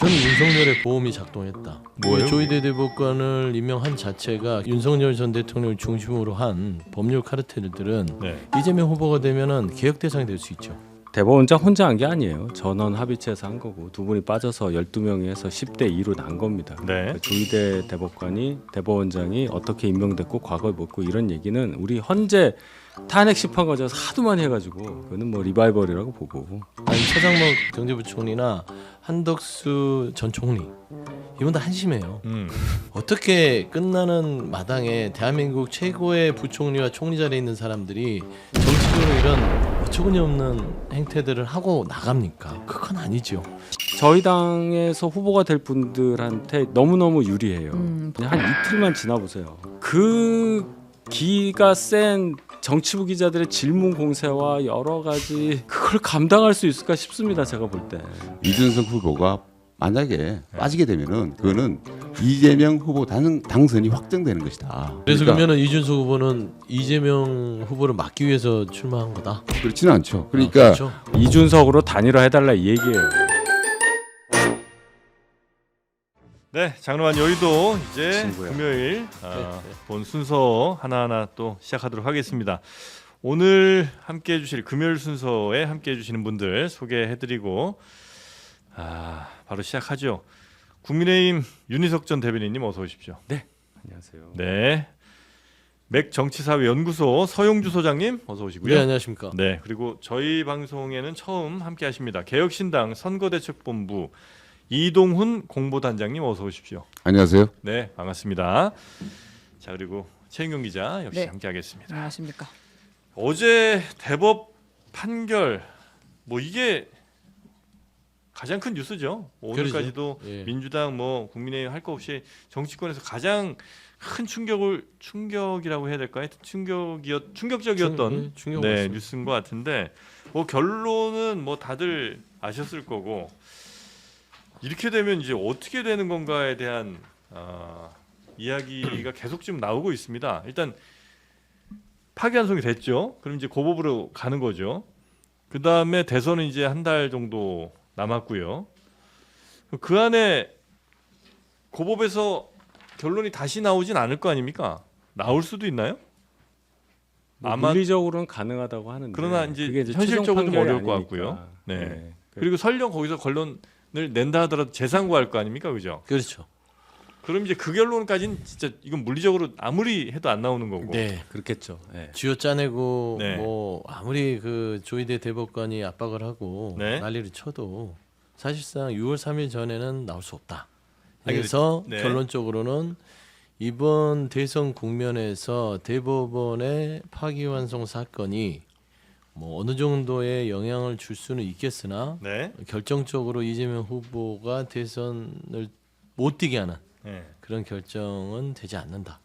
저는 윤석열의 보험이 작동했다. 뭐예요? 조희대 대법관을 임명한 자체가 윤석열 전 대통령을 중심으로 한 법률 카르텔들은 네. 이재명 후보가 되면은 개혁 대상이 될 수 있죠. 대법원장 혼자 한 게 아니에요. 전원 합의체에서 한 거고 두 분이 빠져서 12명이 해서 10대 2로 난 겁니다. 네. 조희대 대법원장이 어떻게 임명됐고 과거에 뭐고 이런 얘기는 우리 헌재 탄핵 심판 과정에서 하도 많이 해가지고 그거는 뭐 리바이벌이라고 보고. 아니 최상목 경제부총리나 한덕수 전 총리 이분 다 한심해요. 어떻게 끝나는 마당에 대한민국 최고의 부총리와 총리 자리에 있는 사람들이 정치적으로 이런 어처구니 없는 행태들을 하고 나갑니까? 그건 아니죠. 저희 당에서 후보가 될 분들한테 너무너무 유리해요. 그냥 한 이틀만 지나보세요. 그 기가 센 정치부 기자들의 질문 공세와 여러 가지 그걸 감당할 수 있을까 싶습니다. 제가 볼 때. 이준석 후보가 만약에 빠지게 되면은 그거는 이재명 후보 당선이 확정되는 것이다. 그래서 그러니까 그러면은 이준석 후보는 이재명 후보를 막기 위해서 출마한 거다. 그렇지는 않죠. 그러니까 그렇죠? 이준석으로 단일화해달라 이 얘기예요. 네, 장로한 여의도 이제 친구야. 금요일 네. 본 순서 하나하나 또 시작하도록 하겠습니다. 오늘 함께해 주실 금요일 순서에 함께해 주시는 분들 소개해드리고 바로 시작하죠. 국민의힘 윤희석 전 대변인님 어서 오십시오. 안녕하세요. 네, 맥 정치사회 연구소 서용주 소장님 어서 오시고요. 네, 안녕하십니까? 네, 그리고 저희 방송에는 처음 함께하십니다. 개혁신당 선거대책본부 이동훈 공보단장님 어서 오십시오. 안녕하세요. 네, 반갑습니다. 자, 그리고 최인경 기자 역시 네. 함께하겠습니다. 안녕하십니까. 어제 대법 판결 이게 가장 큰 뉴스죠. 오늘까지도 그러죠. 예. 민주당 국민의힘 할 거 없이 정치권에서 가장 큰 충격이라고 해야 될까요? 충격적이었던 충격 네, 맞습니다. 뉴스인 것 같은데 결론은 다들 아셨을 거고 이렇게 되면 이제 어떻게 되는 건가에 대한 이야기가 계속 지금 나오고 있습니다. 일단 파기환송이 됐죠. 그럼 이제 고법으로 가는 거죠. 그 다음에 대선은 이제 한 달 정도 남았고요. 그 안에 고법에서 결론이 다시 나오진 않을 거 아닙니까? 나올 수도 있나요? 아마 물리적으로는 가능하다고 하는데 그러나 이제 그게 현실적으로 좀 최종 판결이 어려울 것 아니니까. 같고요. 네. 네. 그리고 설령 거기서 결론을 낸다 하더라도 재상고할 거 아닙니까, 그죠? 그렇죠. 그럼 이제 그 결론까지는 진짜 이건 물리적으로 아무리 해도 안 나오는 거고. 네. 그렇겠죠. 네. 쥐어 짜내고 네. 아무리 그 조희대 대법관이 압박을 하고 네. 난리를 쳐도 사실상 6월 3일 전에는 나올 수 없다. 아니, 그래서 네. 결론적으로는 이번 대선 국면에서 대법원의 파기환송 사건이 어느 정도의 영향을 줄 수는 있겠으나 네. 결정적으로 이재명 후보가 대선을 못 뛰게 하는 네. 그런 결정은 되지 않는다.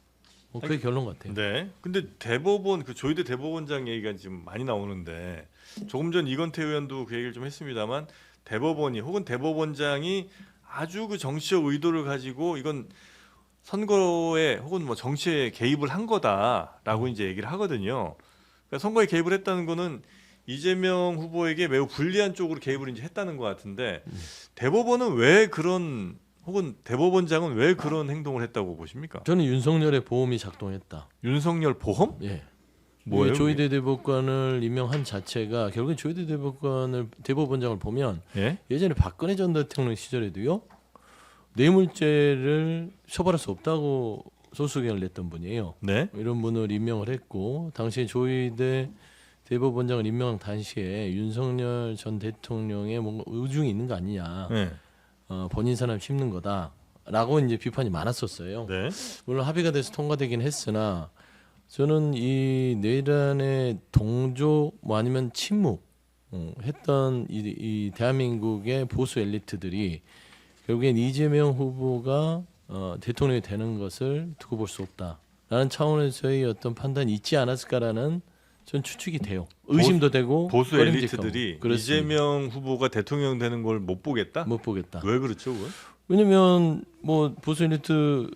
그게 결론 같아요. 네. 근데 대법원 조희대 대법원장 얘기가 지금 많이 나오는데 조금 전 이건태 의원도 그 얘기를 좀 했습니다만 대법원이 혹은 대법원장이 아주 그 정치적 의도를 가지고 이건 선거에 혹은 정치에 개입을 한 거다라고 이제 얘기를 하거든요. 그러니까 선거에 개입을 했다는 거는 이재명 후보에게 매우 불리한 쪽으로 개입을 이제 했다는 것 같은데 대법원은 왜 그런 혹은 대법원장은 왜 그런 행동을 했다고 보십니까? 저는 윤석열의 보험이 작동했다. 윤석열 보험? 예. 뭐예요? 조희대 대법관을 임명한 자체가 결국엔 조희대 대법원장을 보면 예? 예전에 박근혜 전 대통령 시절에도요 뇌물죄를 처벌할 수 없다고 소수견을 냈던 분이에요. 네. 이런 분을 임명을 했고 당시에 조희대 대법원장을 임명한 당시에 윤석열 전 대통령의 뭔가 의중이 있는 거 아니냐, 네. 본인 사람 씹는 거다라고 이제 비판이 많았었어요. 네. 물론 합의가 돼서 통과되긴 했으나 저는 이 내란의 동조 아니면 침묵 했던 이 대한민국의 보수 엘리트들이 결국엔 이재명 후보가 대통령이 되는 것을 두고 볼 수 없다라는 차원에서의 어떤 판단이 있지 않았을까라는 전 추측이 돼요. 의심도 되고 보수 꺼림직하고. 엘리트들이 그렇습니다. 이재명 후보가 대통령 되는 걸 못 보겠다? 못 보겠다. 왜 그렇죠, 그건? 왜냐면 보수 엘리트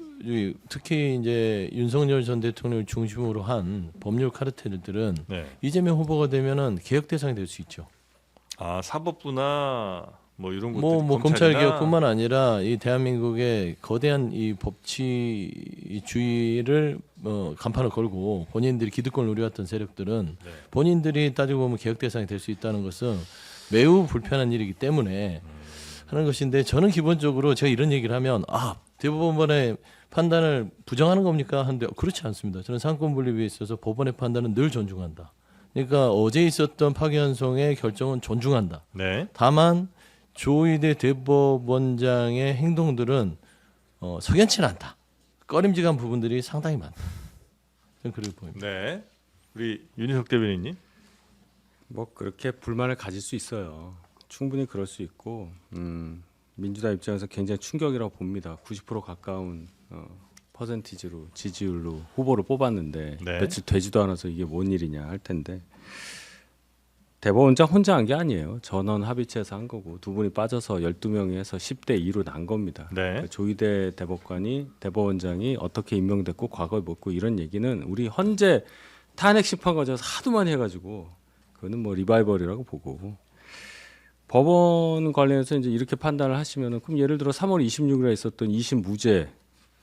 특히 이제 윤석열 전 대통령을 중심으로 한 법률 카르텔들은 네. 이재명 후보가 되면은 개혁 대상이 될 수 있죠. 사법부나 뭐 이런 것들 뭐 검찰 개혁뿐만 아니라 이 대한민국의 거대한 이 법치주의를 간판을 걸고 본인들이 기득권을 누려왔던 세력들은 네. 본인들이 따지고 보면 개혁 대상이 될 수 있다는 것은 매우 불편한 일이기 때문에 하는 것인데, 저는 기본적으로 제가 이런 얘기를 하면 대법원의 판단을 부정하는 겁니까? 하는데 그렇지 않습니다. 저는 상권 분립에 있어서 법원의 판단은 늘 존중한다. 그러니까 어제 있었던 파기환송의 결정은 존중한다. 네. 다만 조희대 대법원장의 행동들은 석연치는 않다. 꺼림직한 부분들이 상당히 많다. 저는 그렇게 보입니다. 네. 우리 윤희석 대변인님. 뭐 그렇게 불만을 가질 수 있어요. 충분히 그럴 수 있고 민주당 입장에서 굉장히 충격이라고 봅니다. 90% 가까운 퍼센티지로 지지율로 후보를 뽑았는데 네. 며칠 되지도 않아서 이게 뭔 일이냐 할 텐데, 대법원장 혼자 한 게 아니에요. 전원 합의체에서 한 거고 두 분이 빠져서 12명이 해서 10대 2로 난 겁니다. 네. 그러니까 조희대 대법원장이 어떻게 임명됐고 과거에 뭐고 이런 얘기는 우리 헌재 탄핵 심판 과정에서 하도 많이 해가지고 그거는 뭐 리바이벌이라고 보고, 법원 관련해서 이제 이렇게 판단을 하시면은, 그럼 예를 들어 3월 26일에 있었던 2심 무죄,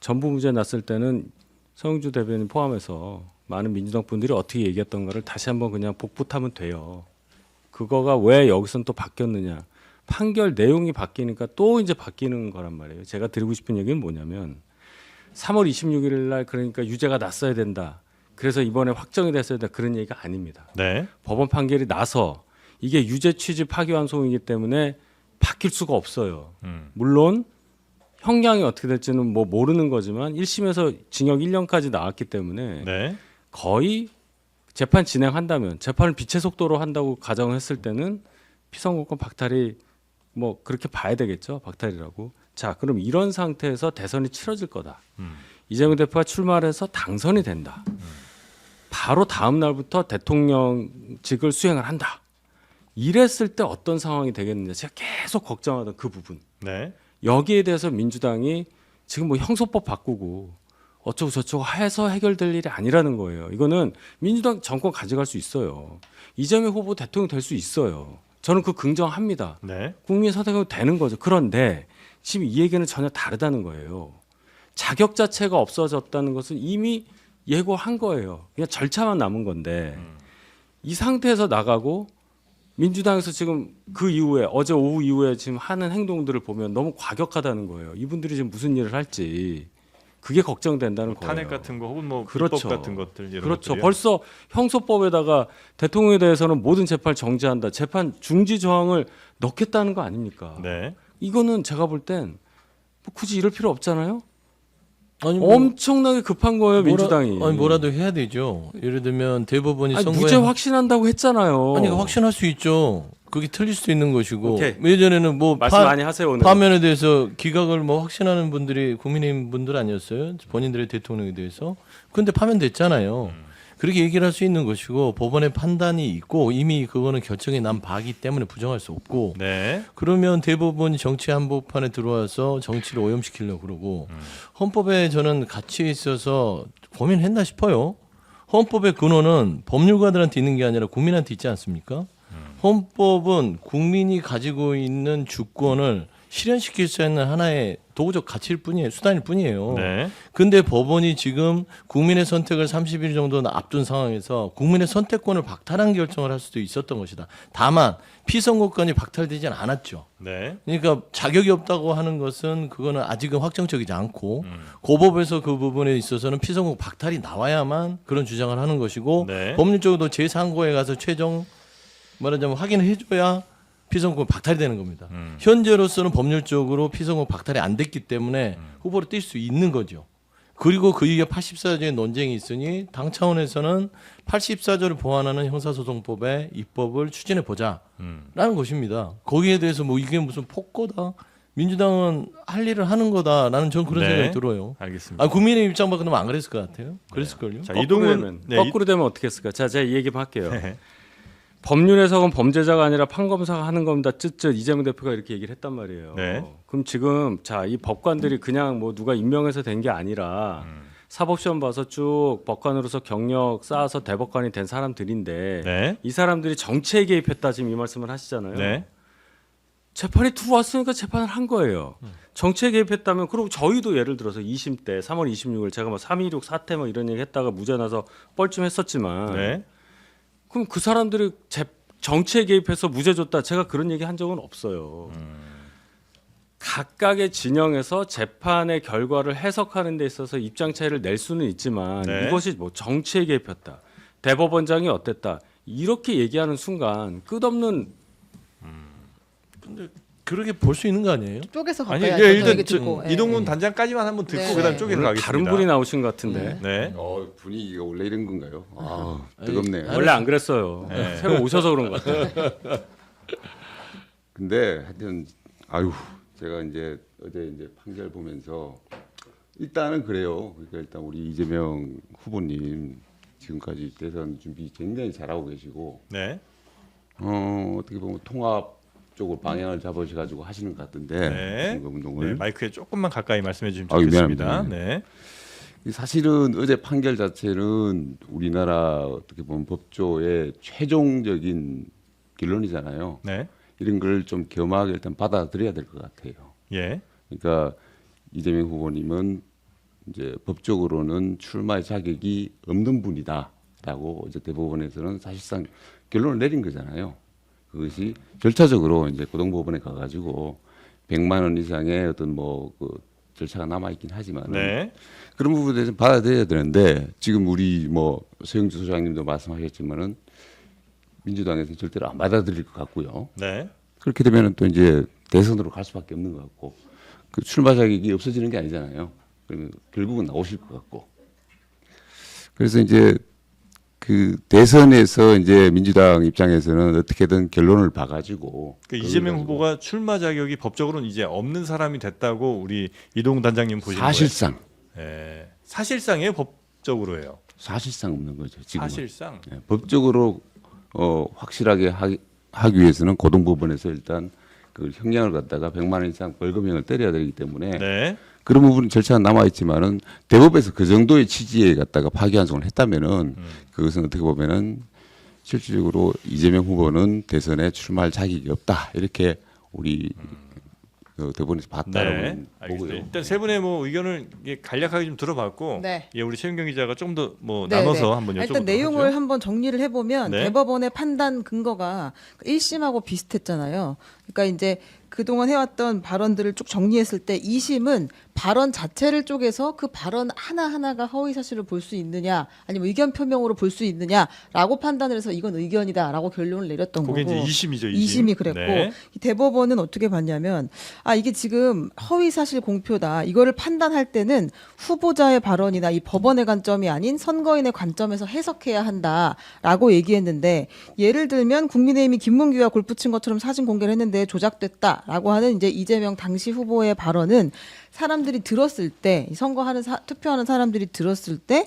전부 무죄 났을 때는 서영주 대변인 포함해서 많은 민주당 분들이 어떻게 얘기했던가를 다시 한번 그냥 복붙하면 돼요. 그거가 왜 여기선 또 바뀌었느냐? 판결 내용이 바뀌니까 또 이제 바뀌는 거란 말이에요. 제가 드리고 싶은 얘기는 뭐냐면 3월 26일 날 그러니까 유죄가 났어야 된다. 그래서 이번에 확정이 됐어야 된다. 그런 얘기가 아닙니다. 네. 법원 판결이 나서 이게 유죄 취지 파기환송이기 때문에 바뀔 수가 없어요. 물론 형량이 어떻게 될지는 뭐 모르는 거지만 1심에서 징역 1년까지 나왔기 때문에 네. 거의 재판 진행한다면, 재판을 빛의 속도로 한다고 가정을 했을 때는 피선거권 박탈이 뭐 그렇게 봐야 되겠죠. 박탈이라고. 자, 그럼 이런 상태에서 대선이 치러질 거다. 이재명 대표가 출마를 해서 당선이 된다. 바로 다음 날부터 대통령직을 수행을 한다. 이랬을 때 어떤 상황이 되겠느냐. 제가 계속 걱정하던 그 부분. 네. 여기에 대해서 민주당이 지금 뭐 형소법 바꾸고 어쩌고 저쩌고 해서 해결될 일이 아니라는 거예요. 이거는 민주당 정권 가져갈 수 있어요. 이재명 후보 대통령 될 수 있어요. 저는 그 긍정합니다. 네. 국민 선택하면 되는 거죠. 그런데 지금 이 얘기는 전혀 다르다는 거예요. 자격 자체가 없어졌다는 것은 이미 예고한 거예요. 그냥 절차만 남은 건데 이 상태에서 나가고 민주당에서 지금 그 이후에 어제 오후 이후에 지금 하는 행동들을 보면 너무 과격하다는 거예요. 이분들이 지금 무슨 일을 할지 그게 걱정된다는 거예요. 탄핵 같은 거 혹은 뭐 그렇죠. 입법 같은 것들 이런 그렇죠. 것들이요? 벌써 형소법에다가 대통령에 대해서는 모든 재판을 정지한다. 재판 중지 조항을 넣겠다는 거 아닙니까? 네. 이거는 제가 볼 땐 뭐 굳이 이럴 필요 없잖아요. 아니, 뭐 엄청나게 급한 거예요, 민주당이. 뭐라도 해야 되죠. 예를 들면 대법원이 아니, 선거에 무죄 확신한다고 했잖아요. 아니 확신할 수 있죠. 그게 틀릴 수도 있는 것이고. 오케이. 예전에는 뭐 말씀 많이 하세요 오늘. 파면에 대해서 기각을 뭐 확신하는 분들이 국민의힘 분들 아니었어요? 본인들의 대통령에 대해서. 근데 파면됐잖아요. 그렇게 얘기를 할 수 있는 것이고 법원의 판단이 있고 이미 그거는 결정이 난 바기 때문에 부정할 수 없고. 네. 그러면 대법원이 정치 한복판에 들어와서 정치를 오염시키려고 그러고 헌법에 저는 가치에 있어서 고민했나 싶어요. 헌법의 근원은 법률가들한테 있는 게 아니라 국민한테 있지 않습니까? 헌법은 국민이 가지고 있는 주권을 실현시킬 수 있는 하나의 도구적 가치일 뿐이에요. 수단일 뿐이에요. 네. 근데 법원이 지금 국민의 선택을 30일 정도는 앞둔 상황에서 국민의 선택권을 박탈한 결정을 할 수도 있었던 것이다. 다만 피선거권이 박탈되지는 않았죠. 네. 그러니까 자격이 없다고 하는 것은 그거는 아직은 확정적이지 않고 고법에서 그 부분에 있어서는 피선거 박탈이 나와야만 그런 주장을 하는 것이고 네. 법률적으로 제3고에 가서 최종 말하자면 확인을 해줘야 피선거 박탈이 되는 겁니다. 현재로서는 법률적으로 피선거 박탈이 안 됐기 때문에 후보로 뛸 수 있는 거죠. 그리고 그 이후에 84조의 논쟁이 있으니 당 차원에서는 84조를 보완하는 형사소송법의 입법을 추진해 보자라는 것입니다. 거기에 대해서 뭐 이게 무슨 폭거다. 민주당은 할 일을 하는 거다라는 전 그런 네. 생각이 들어요. 알겠습니다. 아, 국민의 입장 바꾸면 안 그랬을 것 같아요. 그랬을걸요. 자, 거꾸로 이동훈 되면, 네, 거꾸로 되면 어떻게 했을까? 자, 제가 이 얘기만 할게요. 네. 법률 해석은 범죄자가 아니라 판검사가 하는 겁니다. 쯧쯧 이재명 대표가 이렇게 얘기를 했단 말이에요. 네. 그럼 지금 자, 이 법관들이 그냥 뭐 누가 임명해서 된 게 아니라 사법시험 봐서 쭉 법관으로서 경력 쌓아서 대법관이 된 사람들인데 네. 이 사람들이 정치에 개입했다 지금 이 말씀을 하시잖아요. 네. 재판이 들어왔으니까 재판을 한 거예요. 정치에 개입했다면 그리고 저희도 예를 들어서 2심 때 3월 26일 제가 뭐 3.16 사태 뭐 이런 얘기 했다가 무죄 나서 뻘쭘했었지만 네. 그럼 그 사람들이 정치에 개입해서 무죄 줬다 제가 그런 얘기 한 적은 없어요. 각각의 진영에서 재판의 결과를 해석하는 데 있어서 입장 차이를 낼 수는 있지만 네. 이것이 뭐 정치에 개입했다. 대법원장이 어땠다. 이렇게 얘기하는 순간 끝없는 그렇게 볼 수 있는 거 아니에요? 쪼개서 아니 가까이 예, 앉아서 일단 얘기 듣고. 예. 이동훈 단장까지만 한번 듣고 네. 그다음 쪼개서 오늘 가겠습니다. 다른 분이 나오신 것 같은데 네. 분위기가 원래 이런 건가요? 아, 뜨겁네요. 원래 안 그랬어요. 네. 새로 오셔서 그런 것 같아요. 근데 하여튼 아유 제가 이제 어제 이제 판결 보면서 일단은 그래요. 그러니까 일단 우리 이재명 후보님 지금까지 대선 준비 굉장히 잘하고 계시고 네. 어떻게 보면 통합 쪽으로 방향을 잡으셔가지고 하시는 것 같은데 네. 선거운동을 네. 마이크에 조금만 가까이 말씀해 주시면 아유, 좋겠습니다. 미안합니다. 네. 사실은 어제 판결 자체는 우리나라 어떻게 보면 법조의 최종적인 결론이잖아요. 네. 이런 걸 좀 겸하게 일단 받아들여야 될 것 같아요. 예. 그러니까 이재명 후보님은 이제 법적으로는 출마의 자격이 없는 분이다라고 이제 대법원에서는 사실상 결론을 내린 거잖아요. 그것이 절차적으로 이제 고등법원에 가가지고 100만 원 이상의 어떤 뭐 그 절차가 남아 있긴 하지만 네. 그런 부분에 대해서 받아들여야 되는데 지금 우리 뭐 서영주 소장님도 말씀하셨지만은 민주당에서는 절대로 안 받아들일 것 같고요. 네. 그렇게 되면은 또 이제 대선으로 갈 수밖에 없는 것 같고 그 출마 자격이 없어지는 게 아니잖아요. 그러면 결국은 나오실 것 같고 그래서 이제 그 대선에서 이제 민주당 입장에서는 어떻게든 결론을 봐가지고 그 이재명 후보가 출마 자격이 법적으로는 이제 없는 사람이 됐다고 우리 이동훈 단장님 보시는 사실상 거예요? 예. 사실상이에요, 법적으로예요. 사실상 없는 거죠. 지금 사실상. 예, 법적으로 확실하게 하기 위해서는 고등법원에서 일단 그 형량을 갖다가 100만 원 이상 벌금형을 때려야 되기 때문에 네. 그런 부분 절차가 남아 있지만은 대법에서 그 정도의 취지에 갖다가 파기환송을 했다면은 그것은 어떻게 보면은 실질적으로 이재명 후보는 대선에 출마할 자격이 없다 이렇게 우리 그 대법원에서 봤다라고 네. 보고요. 알겠습니다. 일단 세 분의 뭐 의견을 이게 간략하게 좀 들어봤고, 네. 예, 우리 최윤경 기자가 좀 더 뭐 네, 나눠서 네. 한번 여쭤보도록 일단 내용을 하죠. 한번 정리를 해보면 네. 대법원의 판단 근거가 1심하고 비슷했잖아요. 그러니까 이제 그동안 해왔던 발언들을 쭉 정리했을 때 2심은 발언 자체를 쪼개서 그 발언 하나하나가 허위 사실을 볼 수 있느냐 아니면 의견 표명으로 볼 수 있느냐라고 판단을 해서 이건 의견이다라고 결론을 내렸던 그게 거고. 이제 2심이죠. 2심이 그랬고 네. 이 대법원은 어떻게 봤냐면 이게 지금 허위 사실 공표다. 이거를 판단할 때는 후보자의 발언이나 이 법원의 관점이 아닌 선거인의 관점에서 해석해야 한다라고 얘기했는데 예를 들면 국민의힘이 김문규가 골프 친 것처럼 사진 공개를 했는데 조작됐다라고 하는 이제 이재명 당시 후보의 발언은 사람들이 들었을 때 선거하는 투표하는 사람들이 들었을 때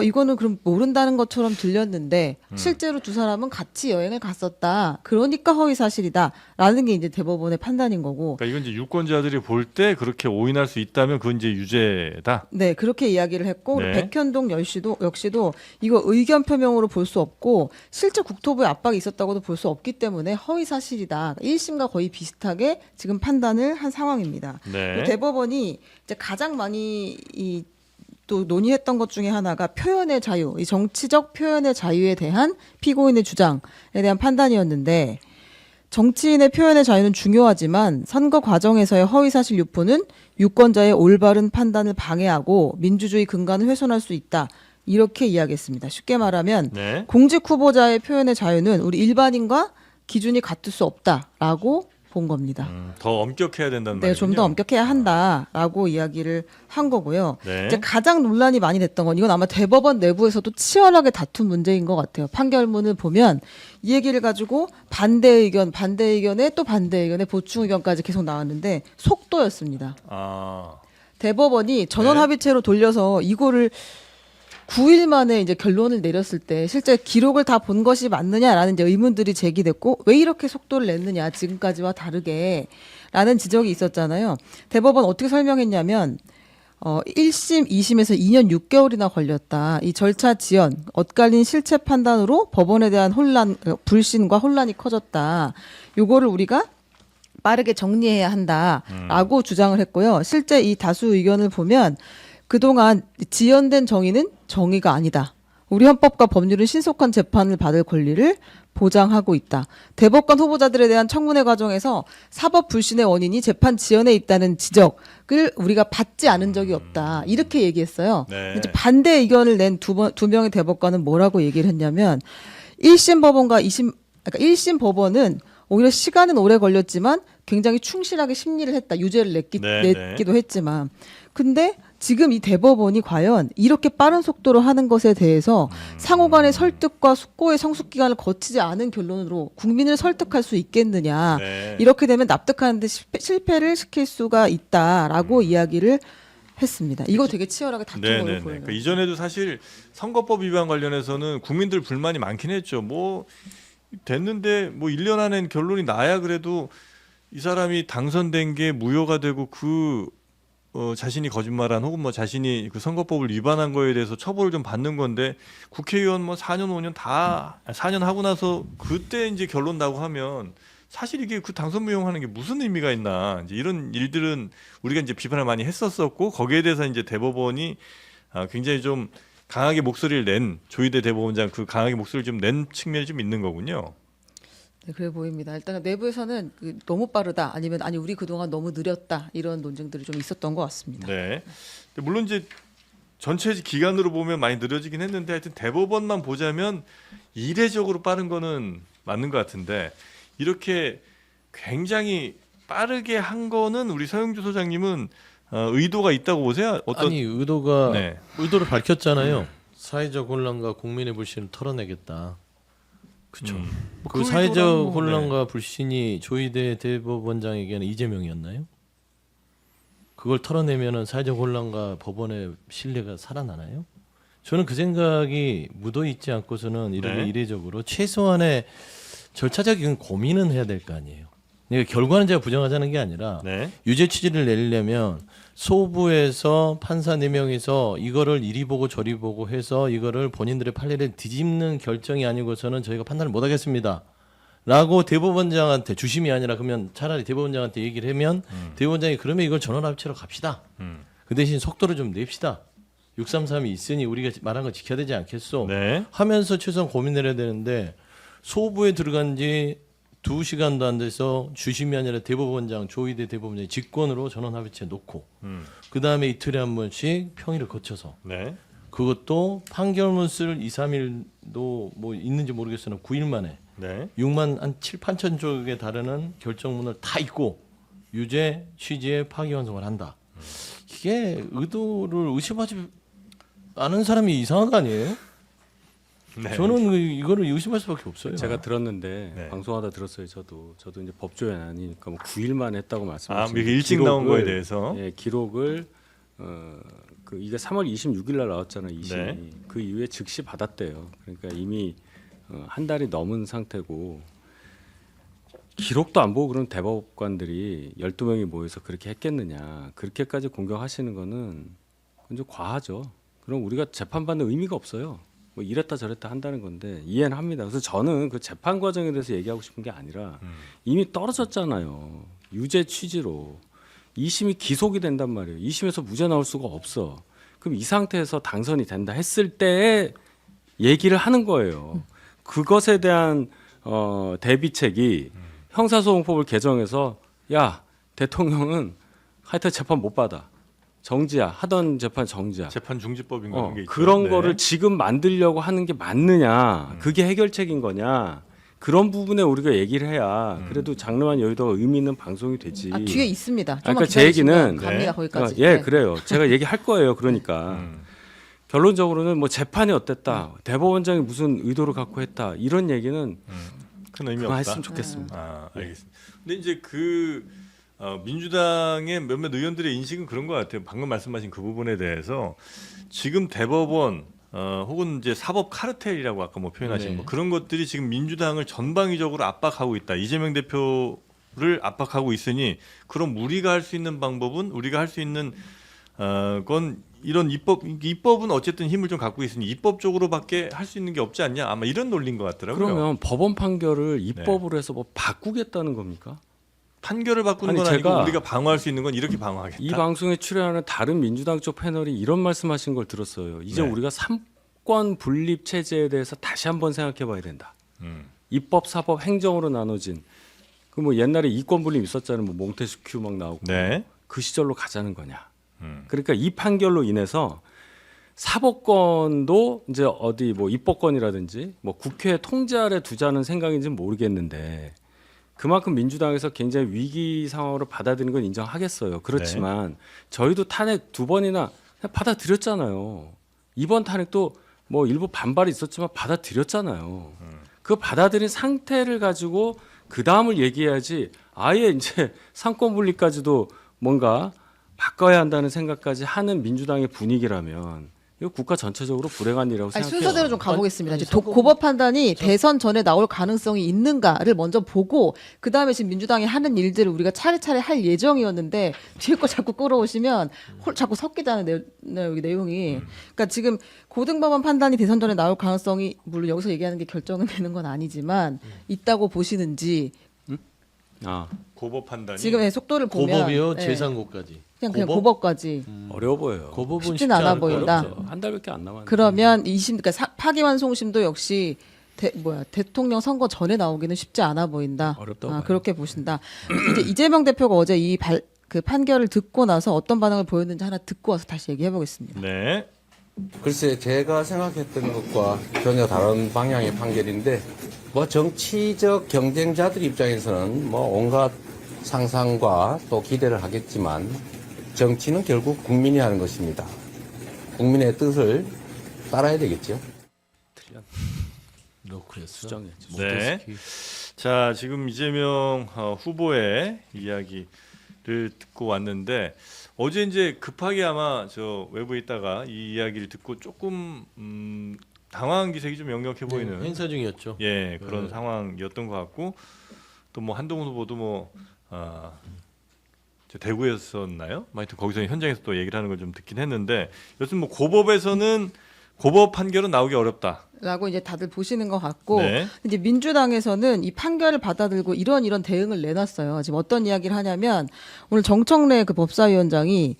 이거는 그럼 모른다는 것처럼 들렸는데 실제로 두 사람은 같이 여행을 갔었다. 그러니까 허위 사실이다라는 게 이제 대법원의 판단인 거고. 그러니까 이건 이제 유권자들이 볼 때 그렇게 오인할 수 있다면 그건 이제 유죄다. 네, 그렇게 이야기를 했고 네. 백현동 역시도 이거 의견 표명으로 볼 수 없고 실제 국토부의 압박이 있었다고도 볼 수 없기 때문에 허위 사실이다. 1심과 거의 비슷하게 지금 판단을 한 상황입니다. 네. 대법원이 이제 가장 많이 또 논의했던 것 중에 하나가 표현의 자유, 이 정치적 표현의 자유에 대한 피고인의 주장에 대한 판단이었는데 정치인의 표현의 자유는 중요하지만 선거 과정에서의 허위사실 유포는 유권자의 올바른 판단을 방해하고 민주주의 근간을 훼손할 수 있다. 이렇게 이야기했습니다. 쉽게 말하면 네. 공직 후보자의 표현의 자유는 우리 일반인과 기준이 같을 수 없다라고 본 겁니다. 더 엄격해야 된다는 네, 말이군요. 좀 더 엄격해야 한다라고 이야기를 한 거고요. 네. 이제 가장 논란이 많이 됐던 건 이건 아마 대법원 내부에서도 치열하게 다툰 문제인 것 같아요. 판결문을 보면 이 얘기를 가지고 반대 의견에 또 반대 의견에 보충 의견까지 계속 나왔는데 속도였습니다. 대법원이 전원 네. 합의체로 돌려서 이거를 9일 만에 이제 결론을 내렸을 때 실제 기록을 다 본 것이 맞느냐라는 이제 의문들이 제기됐고 왜 이렇게 속도를 냈느냐 지금까지와 다르게라는 지적이 있었잖아요. 대법원 어떻게 설명했냐면 1심, 2심에서 2년 6개월이나 걸렸다. 이 절차 지연, 엇갈린 실체 판단으로 법원에 대한 불신과 혼란이 커졌다. 요거를 우리가 빠르게 정리해야 한다라고 주장을 했고요. 실제 이 다수 의견을 보면 그동안 지연된 정의는 정의가 아니다. 우리 헌법과 법률은 신속한 재판을 받을 권리를 보장하고 있다. 대법관 후보자들에 대한 청문회 과정에서 사법 불신의 원인이 재판 지연에 있다는 지적을 우리가 받지 않은 적이 없다. 이렇게 얘기했어요. 네. 이제 반대 의견을 낸 두 명의 대법관은 뭐라고 얘기를 했냐면 1심 법원과 2심 그러니까 1심 법원은 오히려 시간은 오래 걸렸지만 굉장히 충실하게 심리를 했다. 유죄를 냈기도 했지만 근데 지금 이 대법원이 과연 이렇게 빠른 속도로 하는 것에 대해서 상호 간의 설득과 숙고의 성숙 기간을 거치지 않은 결론으로 국민을 설득할 수 있겠느냐. 네. 이렇게 되면 납득하는 데 실패를 시킬 수가 있다라고 이야기를 했습니다. 이거 되게 치열하게 다툰 걸로 네네네. 보여요. 그러니까 이전에도 사실 선거법 위반 관련해서는 국민들 불만이 많긴 했죠. 뭐 됐는데 뭐 1년 안엔 결론이 나야 그래도 이 사람이 당선된 게 무효가 되고 자신이 거짓말한 혹은 뭐 자신이 그 선거법을 위반한 거에 대해서 처벌을 좀 받는 건데 국회의원 뭐 4년 5년 다 4년 하고 나서 그때 이제 결론 나고 하면 사실 이게 그 당선 무효하는 게 무슨 의미가 있나 이제 이런 일들은 우리가 이제 비판을 많이 했었었고 거기에 대해서 이제 대법원이 굉장히 좀 강하게 목소리를 낸 조희대 대법원장 그 강하게 목소리를 좀 낸 측면이 좀 있는 거군요. 네, 그래 보입니다. 일단 내부에서는 너무 빠르다 아니면 아니 우리 그동안 너무 느렸다 이런 논쟁들이 좀 있었던 것 같습니다. 네. 근데 물론 이제 전체 기간으로 보면 많이 느려지긴 했는데 하여튼 대법원만 보자면 이례적으로 빠른 거는 맞는 것 같은데 이렇게 굉장히 빠르게 한 거는 우리 서영주 소장님은 의도가 있다고 보세요? 아니 의도가 네. 의도를 밝혔잖아요. 사회적 혼란과 국민의 불신을 털어내겠다. 그렇죠. 그 그 사회적 의도랑 뭐, 혼란과 불신이 조희대 대법원장에게는 이재명이었나요? 그걸 털어내면은 사회적 혼란과 법원의 신뢰가 살아나나요? 저는 그 생각이 묻어 있지 않고서는 이렇게 네. 이례적으로 최소한의 절차적인 고민은 해야 될 거 아니에요. 그러니까 결과는 제가 부정하자는 게 아니라 네. 유죄 취지를 내려면 소부에서 판사 4명이서 이거를 이리 보고 저리 보고 해서 이거를 본인들의 판례를 뒤집는 결정이 아니고서는 저희가 판단을 못 하겠습니다. 라고 대법원장한테 주심이 아니라 그러면 차라리 대법원장한테 얘기를 하면 대법원장이 그러면 이걸 전원합치로 갑시다. 그 대신 속도를 좀 냅시다. 633이 있으니 우리가 말한 거 지켜야 되지 않겠소. 네. 하면서 최소한 고민을 해야 되는데 소부에 들어간 지 2시간도 안 돼서 주심이 아니라 대법원장 조희대 대법원장이 직권으로 전원합의체 놓고 그 다음에 이틀에 한 번씩 평일을 거쳐서 네. 그것도 판결문 쓸 2, 3일도 뭐 있는지 모르겠으나 9일 만에 네. 6만 한 7, 8천 쪽에 달하는 결정문을 다 읽고 유죄 취지의 파기환송을 한다. 이게 의도를 의심하지 않은 사람이 이상한 거 아니에요? 네. 저는 이거를 의심할 수밖에 없어요. 제가 들었는데 네. 방송하다 들었어요. 저도 이제 법조인 아니니까 뭐 9일만 했다고 아, 말씀하셨는데 이렇게 일찍 나온 거에 대해서 예, 기록을 이게 3월 26일 날 나왔잖아요. 2심이. 네. 그 이후에 즉시 받았대요. 그러니까 이미 한 달이 넘은 상태고 기록도 안 보고 그런 대법관들이 12명이 모여서 그렇게 했겠느냐. 그렇게까지 공격하시는 거는 그건 좀 과하죠. 그럼 우리가 재판받는 의미가 없어요. 뭐 이랬다 저랬다 한다는 건데 이해는 합니다. 그래서 저는 그 재판 과정에 대해서 얘기하고 싶은 게 아니라 이미 떨어졌잖아요. 유죄 취지로 2심이 기속이 된단 말이에요. 2심에서 무죄 나올 수가 없어. 그럼 이 상태에서 당선이 된다 했을 때 얘기를 하는 거예요. 그것에 대한 대비책이 형사소송법을 개정해서 야 대통령은 하여튼 재판 못 받아. 정지야. 하던 재판 정지야. 재판 중지법인가 그런 게 있죠. 그런 네. 거를 지금 만들려고 하는 게 맞느냐. 그게 해결책인 거냐. 그런 부분에 우리가 얘기를 해야 그래도 장르만 여의도가 의미 있는 방송이 되지. 아, 뒤에 있습니다. 그러니까 제 얘기는 갑니다 거기까지. 예, 네. 그래요. 제가 얘기할 거예요. 그러니까 결론적으로는 뭐 재판이 어땠다, 대법원장이 무슨 의도를 갖고 했다 이런 얘기는 큰 의미 없다. 그만했으면 좋겠습니다. 아, 알겠습니다. 근데 이제 민주당의 몇몇 의원들의 인식은 그런 것 같아요. 방금 말씀하신 그 부분에 대해서 지금 대법원 혹은 이제 사법 카르텔이라고 아까 뭐 표현하신 네. 뭐 그런 것들이 지금 민주당을 전방위적으로 압박하고 있다. 이재명 대표를 압박하고 있으니 그럼 우리가 할 수 있는 방법은 우리가 할 수 있는 건 이런 입법은 어쨌든 힘을 좀 갖고 있으니 입법적으로밖에 할 수 있는 게 없지 않냐. 아마 이런 논리인 것 같더라고요. 그러면 법원 판결을 입법으로 해서 뭐 바꾸겠다는 겁니까? 판결을 바꾸는 아니, 건 아니고 제가 우리가 방어할 수 있는 건 이렇게 방어하겠다. 이 방송에 출연하는 다른 민주당 쪽 패널이 이런 말씀하신 걸 들었어요. 이제 네. 우리가 삼권 분립 체제에 대해서 다시 한번 생각해봐야 된다. 입법, 사법, 행정으로 나눠진 그 뭐 옛날에 이권 분립 있었잖아요. 뭐 몽테스큐 막 나오고 네. 그 시절로 가자는 거냐. 그러니까 이 판결로 인해서 사법권도 이제 어디 뭐 입법권이라든지 뭐 국회 통제 아래 두자는 생각인지는 모르겠는데 그만큼 민주당에서 굉장히 위기 상황으로 받아들이는 건 인정하겠어요. 그렇지만 저희도 탄핵 2번이나 받아들였잖아요. 이번 탄핵도 뭐 일부 반발이 있었지만 받아들였잖아요. 그 받아들인 상태를 가지고 그 다음을 얘기해야지 아예 이제 상권 분리까지도 뭔가 바꿔야 한다는 생각까지 하는 민주당의 분위기라면 이거 국가 전체적으로 불행한 일이라고 아니, 생각해요. 순서대로 좀 가보겠습니다. 아니, 이제 고법 판단이 대선 전에 나올 가능성이 있는가를 먼저 보고 그 다음에 지금 민주당이 하는 일들을 우리가 차례차례 할 예정이었는데 뒤에 거 자꾸 끌어오시면 자꾸 섞이잖아요 여기 내용이. 그러니까 지금 고등법원 판단이 대선 전에 나올 가능성이 물론 여기서 얘기하는 게 결정은 되는 건 아니지만 있다고 보시는지 아, 고법 판단이 지금의 속도를 보면 고법이요 네. 재산고까지. 그냥 고법? 고법까지 어려워 보여요. 고법은 쉽진 쉽지 않아 않을 보인다. 거예요. 한 달밖에 안 남았는데. 그러면 그러니까 파기환송심도 역시 대통령 선거 전에 나오기는 쉽지 않아 보인다. 어렵다고 봐요. 그렇게 보신다. 이제 이재명 대표가 어제 그 판결을 듣고 나서 어떤 반응을 보였는지 하나 듣고 와서 다시 얘기해 보겠습니다. 네. 글쎄 제가 생각했던 것과 전혀 다른 방향의 판결인데 뭐 정치적 경쟁자들 입장에서는 뭐 온갖 상상과 또 기대를 하겠지만 정치는 결국 국민이 하는 것입니다. 국민의 뜻을 따라야 되겠죠. 노크였어. 수정이었죠. 네. 자, 지금 이재명 후보의 이야기를 듣고 왔는데 어제 이제 급하게 아마 저 외부에 있다가 이 이야기를 듣고 조금 당황한 기색이 좀 역력해 보이는 행사 중이었죠. 예 그런 네. 상황이었던 것 같고 또 뭐 한동훈 후보도 뭐 저 대구였었나요? 하여튼 거기서 현장에서 또 얘기를 하는 걸 좀 듣긴 했는데 여튼 뭐 고법에서는 고법 판결은 나오기 어렵다. 라고 이제 다들 보시는 것 같고 네. 이제 민주당에서는 이 판결을 받아들고 이런 대응을 내놨어요. 지금 어떤 이야기를 하냐면 오늘 정청래 그 법사위원장이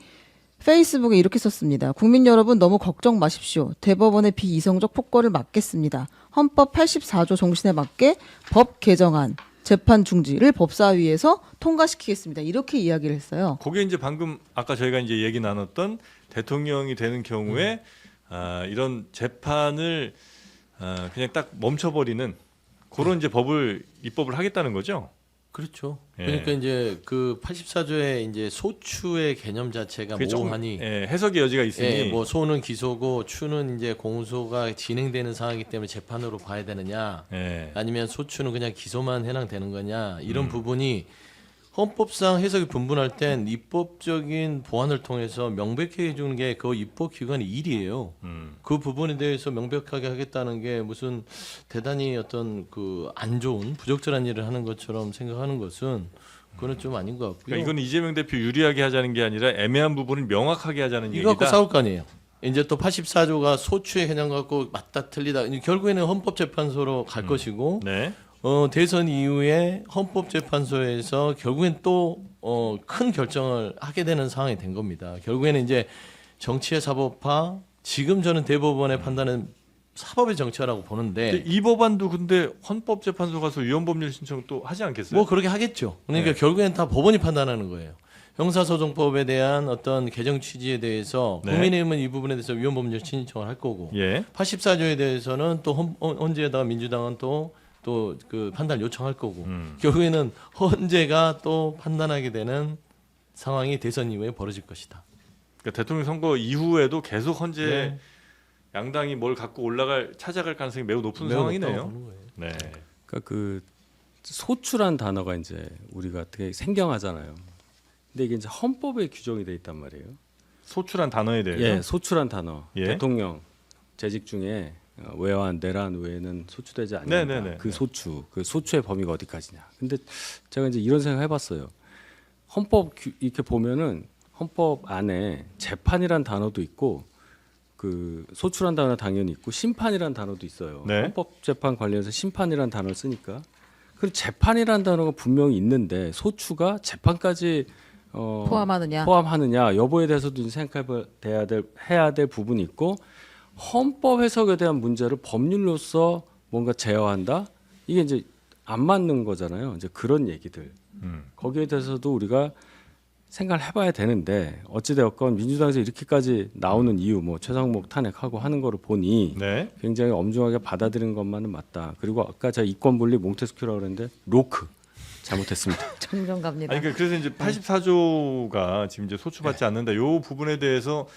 페이스북에 이렇게 썼습니다. 국민 여러분 너무 걱정 마십시오. 대법원의 비이성적 폭거를 막겠습니다. 헌법 84조 정신에 맞게 법 개정안 재판 중지를 법사위에서 통과시키겠습니다. 이렇게 이야기를 했어요. 그게 이제 방금 아까 저희가 이제 얘기 나눴던 대통령이 되는 경우에 이런 재판을 그냥 딱 멈춰버리는 그런 이제 입법을 하겠다는 거죠. 그렇죠. 예. 그러니까 이제 그 84조의 이제 소추의 개념 자체가 그게 조금, 모호하니 해석의 여지가 있으니 예, 뭐 소는 기소고 추는 이제 공소가 진행되는 상황이기 때문에 재판으로 봐야 되느냐 예. 아니면 소추는 그냥 기소만 해당되는 거냐 이런 부분이 헌법상 해석이 분분할 땐 입법적인 보완을 통해서 명백하게 해주는 게 그 입법기관의 일이에요. 그 부분에 대해서 명백하게 하겠다는 게 무슨 대단히 어떤 그 안 좋은 부적절한 일을 하는 것처럼 생각하는 것은 그건 좀 아닌 것 같고요. 그러니까 이건 이재명 대표 유리하게 하자는 게 아니라 애매한 부분을 명확하게 하자는 이거 갖고 얘기다. 싸울 거 아니에요. 이제 또 84조가 소추의 개념 갖고 맞다 틀리다 결국에는 헌법재판소로 갈 것이고 네. 대선 이후에 헌법재판소에서 결국엔 또 큰 결정을 하게 되는 상황이 된 겁니다. 결국에는 이제 정치의 사법화 지금 저는 대법원의 판단은 사법의 정치화라고 보는데 근데 이 법안도 근데 헌법재판소 가서 위헌법률 신청 또 하지 않겠어요? 뭐 그렇게 하겠죠. 그러니까 네. 결국엔 다 법원이 판단하는 거예요. 형사소송법에 대한 어떤 개정 취지에 대해서 네. 국민의힘은 이 부분에 대해서 위헌법률 신청을 할 거고 예. 84조에 대해서는 또 헌재에다가 민주당은 또 그 판단을 요청할 거고 결국에는 헌재가 또 판단하게 되는 상황이 대선 이후에 벌어질 것이다. 그러니까 대통령 선거 이후에도 계속 헌재 네. 양당이 뭘 갖고 찾아갈 가능성이 매우 높은 매우 상황이네요. 높다고 보는 거예요. 네. 그러니까 그 소추란 단어가 이제 우리가 되게 생경하잖아요. 근데 이게 이제 헌법에 규정이 돼 있단 말이에요. 소출한 단어에 대해서 예, 소추란 단어. 예. 대통령 재직 중에 외환, 내란 외에는 소추되지 않는다. 네네네. 그 소추의 범위가 어디까지냐. 근데 제가 이제 이런 생각 해봤어요. 헌법 이렇게 보면은 헌법 안에 재판이란 단어도 있고 그 소추란 단어 당연히 있고 심판이란 단어도 있어요. 네. 헌법재판 관련해서 심판이란 단어를 쓰니까 그리고 재판이라는 단어가 분명히 있는데 소추가 재판까지 포함하느냐 여부에 대해서도 해야 될 부분이 있고 헌법 해석에 대한 문제를 법률로서 뭔가 제어한다 이게 이제 안 맞는 거잖아요. 이제 그런 얘기들 거기에 대해서도 우리가 생각을 해봐야 되는데 어찌되었건 민주당에서 이렇게까지 나오는 이유 뭐 최상목 탄핵하고 하는 거를 보니 네. 굉장히 엄중하게 받아들이는 것만은 맞다. 그리고 아까 제가 이권분리 몽테스큐라고 그랬는데 로크 잘못했습니다. 점점 갑니다. 아니 그래서 이제 84조가 지금 이제 소추받지 않는다. 요 부분에 대해서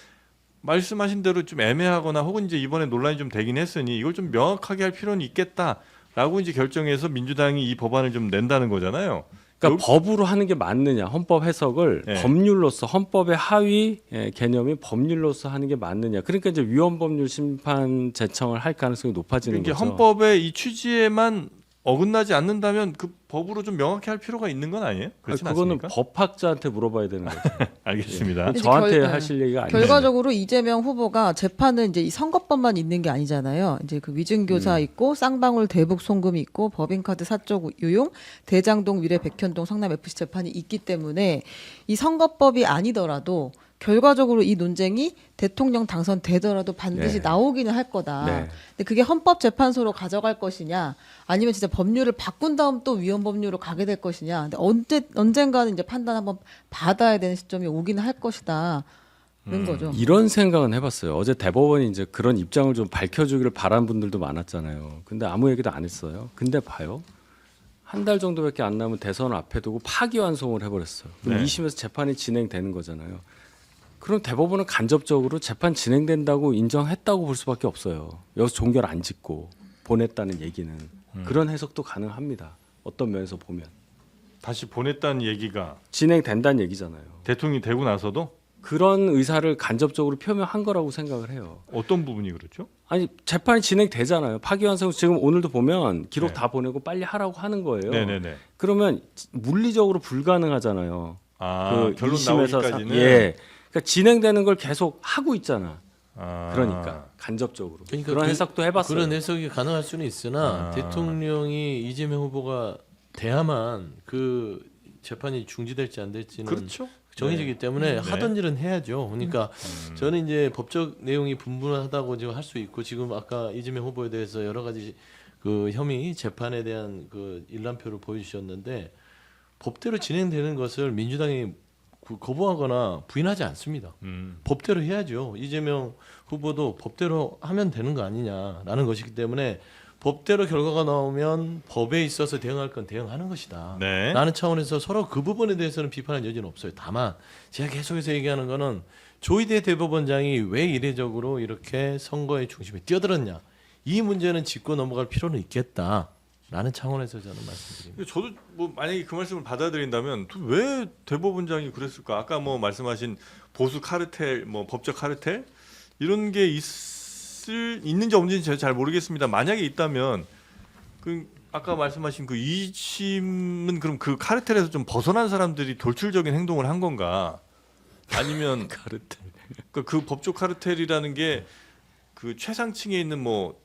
말씀하신 대로 좀 애매하거나 혹은 이제 이번에 논란이 좀 되긴 했으니 이걸 좀 명확하게 할 필요는 있겠다라고 이제 결정해서 민주당이 이 법안을 좀 낸다는 거잖아요. 그러니까 법으로 하는 게 맞느냐 헌법 해석을 네. 법률로서 헌법의 하위 개념이 법률로서 하는 게 맞느냐 그러니까 이제 위헌법률 심판 제청을 할 가능성이 높아지는 이게 거죠. 헌법의 이 취지에만 어긋나지 않는다면 그 법으로 좀 명확히 할 필요가 있는 건 아니에요? 그렇진 그거는 않습니까? 법학자한테 물어봐야 되는 거죠. 알겠습니다. 근데 저한테 결- 하실 얘기가 아니에요. 결과적으로 이재명 후보가 재판은 이제 이 선거법만 있는 게 아니잖아요. 이제 그 위증교사 있고 쌍방울 대북 송금이 있고 법인카드 사적 유용, 대장동 위례 백현동 성남 FC 재판이 있기 때문에 이 선거법이 아니더라도 결과적으로 이 논쟁이 대통령 당선되더라도 반드시 네. 나오기는 할 거다. 네. 근데 그게 헌법재판소로 가져갈 것이냐, 아니면 진짜 법률을 바꾼 다음 또 위헌법률로 가게 될 것이냐. 근데 언젠가는 이제 판단 한번 받아야 되는 시점이 오기는 할 것이다. 는 거죠. 이런 생각은 해봤어요. 어제 대법원이 이제 그런 입장을 좀 밝혀주기를 바란 분들도 많았잖아요. 근데 아무 얘기도 안 했어요. 근데 봐요. 한 달 정도밖에 안 남은 대선을 앞에 두고 파기환송을 해버렸어요. 그럼 네. 2심에서 재판이 진행되는 거잖아요. 그럼 대법원은 간접적으로 재판 진행된다고 인정했다고 볼 수밖에 없어요. 여기서 종결 안 짓고 보냈다는 얘기는 그런 해석도 가능합니다. 어떤 면에서 보면 다시 보냈다는 얘기가 진행된다는 얘기잖아요. 대통령이 되고 나서도 그런 의사를 간접적으로 표명한 거라고 생각을 해요. 어떤 부분이 그렇죠? 아니 재판이 진행되잖아요. 파기환송 지금 오늘도 보면 기록 네. 다 보내고 빨리 하라고 하는 거예요. 네네네. 그러면 물리적으로 불가능하잖아요. 아, 결론 2심에서 나오기까지는. 예. 그러니까 진행되는 걸 계속 하고 있잖아. 아. 그러니까 간접적으로 그러니까 그런 그- 해석도 해봤어요. 그런 해석이 가능할 수는 있으나 아. 대통령이 이재명 후보가 돼야만 그 재판이 중지될지 안 될지는 그렇죠. 정해지기 때문에 네. 하던 일은 해야죠. 그러니까 저는 이제 법적 내용이 분분하다고 지금 할 수 있고 지금 아까 이재명 후보에 대해서 여러 가지 그 혐의 재판에 대한 그 일람표를 보여주셨는데 법대로 진행되는 것을 민주당이 거부하거나 부인하지 않습니다. 법대로 해야죠. 이재명 후보도 법대로 하면 되는 거 아니냐라는 것이기 때문에 법대로 결과가 나오면 법에 있어서 대응할 건 대응하는 것이다. 네. 라는 차원에서 서로 그 부분에 대해서는 비판할 여지는 없어요. 다만 제가 계속해서 얘기하는 거는 조희대 대법원장이 왜 이례적으로 이렇게 선거의 중심에 뛰어들었냐. 이 문제는 짚고 넘어갈 필요는 있겠다. 라는 차원에서 저는 말씀드립니다. 저도 뭐 만약에 그 말씀을 받아들인다면 또 왜 대법원장이 그랬을까? 아까 뭐 말씀하신 보수 카르텔, 뭐 법적 카르텔 이런 게 있는지 없는지 제가 잘 모르겠습니다. 만약에 있다면 그 아까 말씀하신 그 2심은 그럼 그 카르텔에서 좀 벗어난 사람들이 돌출적인 행동을 한 건가? 아니면 카르텔. 그 법적 카르텔이라는 게 그 최상층에 있는 뭐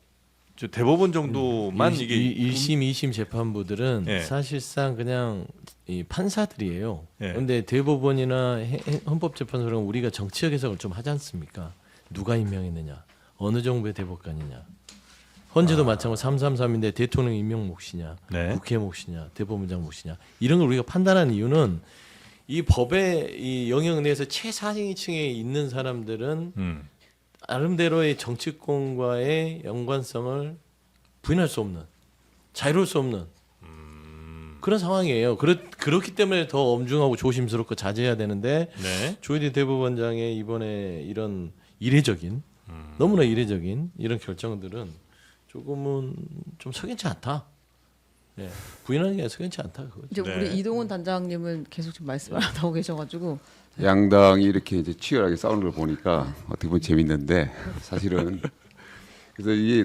저 대법원 정도만 이게 1심, 2심 재판부들은 예. 사실상 그냥 이 판사들이에요. 예. 그런데 대법원이나 헌법재판소는 우리가 정치적 해석을 좀 하지 않습니까? 누가 임명했느냐, 어느 정부의 대법관이냐. 헌재도 마찬가지로 333인데 대통령 임명 몫이냐, 네. 국회 몫이냐, 대법원장 몫이냐 이런 걸 우리가 판단하는 이유는 이 법의 이 영역 내에서 최상위층에 있는 사람들은 나름대로의 정치권과의 연관성을 부인할 수 없는, 자유로울 수 없는 그런 상황이에요. 그렇기 때문에 더 엄중하고 조심스럽고 자제해야 되는데 네. 조희대 대법원장의 이번에 이런 이례적인, 너무나 이례적인 이런 결정들은 조금은 좀 석연치 않다. 네. 부인하는 게 석연치 않다. 그거죠. 이제 네. 우리 이동훈 단장님은 계속 지금 말씀을 안 하고 계셔가지고 양당이 이렇게 이제 치열하게 싸우는 걸 보니까 어떻게 보면 재밌는데 사실은 그래서 이게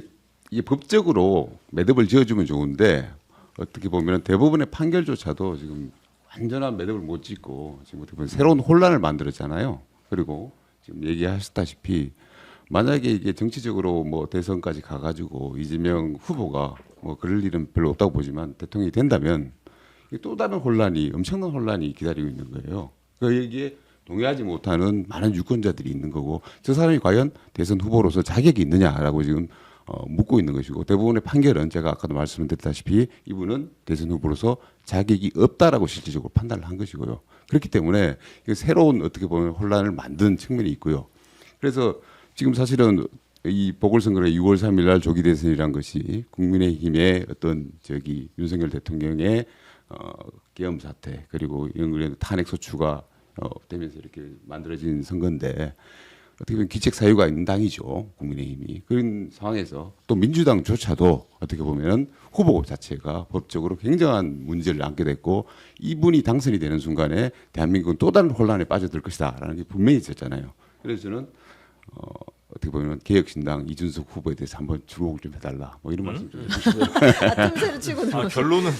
법적으로 매듭을 지어주면 좋은데 어떻게 보면 대법원의 판결조차도 지금 완전한 매듭을 못 짓고 지금 어떻게 보면 새로운 혼란을 만들었잖아요. 그리고 지금 얘기하셨다시피 만약에 이게 정치적으로 뭐 대선까지 가가지고 이재명 후보가 뭐 그럴 일은 별로 없다고 보지만 대통령이 된다면 이게 또 다른 혼란이 엄청난 혼란이 기다리고 있는 거예요. 그러니까 여기에 동의하지 못하는 많은 유권자들이 있는 거고 저 사람이 과연 대선 후보로서 자격이 있느냐라고 지금 묻고 있는 것이고 대부분의 판결은 제가 아까도 말씀드렸다시피 이분은 대선 후보로서 자격이 없다라고 실질적으로 판단을 한 것이고요. 그렇기 때문에 새로운 어떻게 보면 혼란을 만든 측면이 있고요. 그래서 지금 사실은 이 보궐선거의 6월 3일 날 조기 대선이란 것이 국민의힘의 어떤 윤석열 대통령의 계엄 사태 그리고 이런 탄핵 소추가 되면서 이렇게 만들어진 선거인데 어떻게 보면 기책 사유가 있는 당이죠. 국민의힘이. 그런 상황에서 또 민주당조차도 어떻게 보면 후보 자체가 법적으로 굉장한 문제를 안게 됐고 이분이 당선이 되는 순간에 대한민국은 또 다른 혼란에 빠져들 것이다라는 게 분명히 있었잖아요. 그래서 저는 어떻게 보면 개혁신당 이준석 후보에 대해서 한번 주목을 좀 해달라 뭐 이런 말씀 좀 해주시고요. 틈새를 치고 들어오세요. 결론은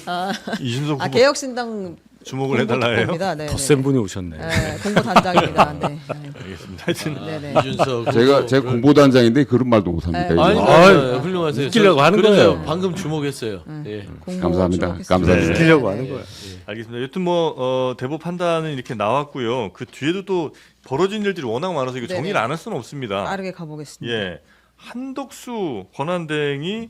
이준석 후보 개혁신당 주목을 해달라예요. 더 센 분이 오셨네. 네, 공보단장입니다. 네. 알겠습니다. 하여튼 네네. 이준석 제가 공보단장인데 그런 말도 못합니까? 네. 아니, 아유, 훌륭하세요. 웃기려고 하는 그래서 거예요. 방금 주목했어요. 예. 감사합니다. 주목했습니다. 감사합니다. 웃기려고 하는 거야. 알겠습니다. 여튼 대법 판단은 이렇게 나왔고요. 그 뒤에도 또 벌어진 일들이 워낙 많아서 이거 네네. 정리를 안 할 수는 없습니다. 빠르게 가보겠습니다. 예, 한덕수 권한대행이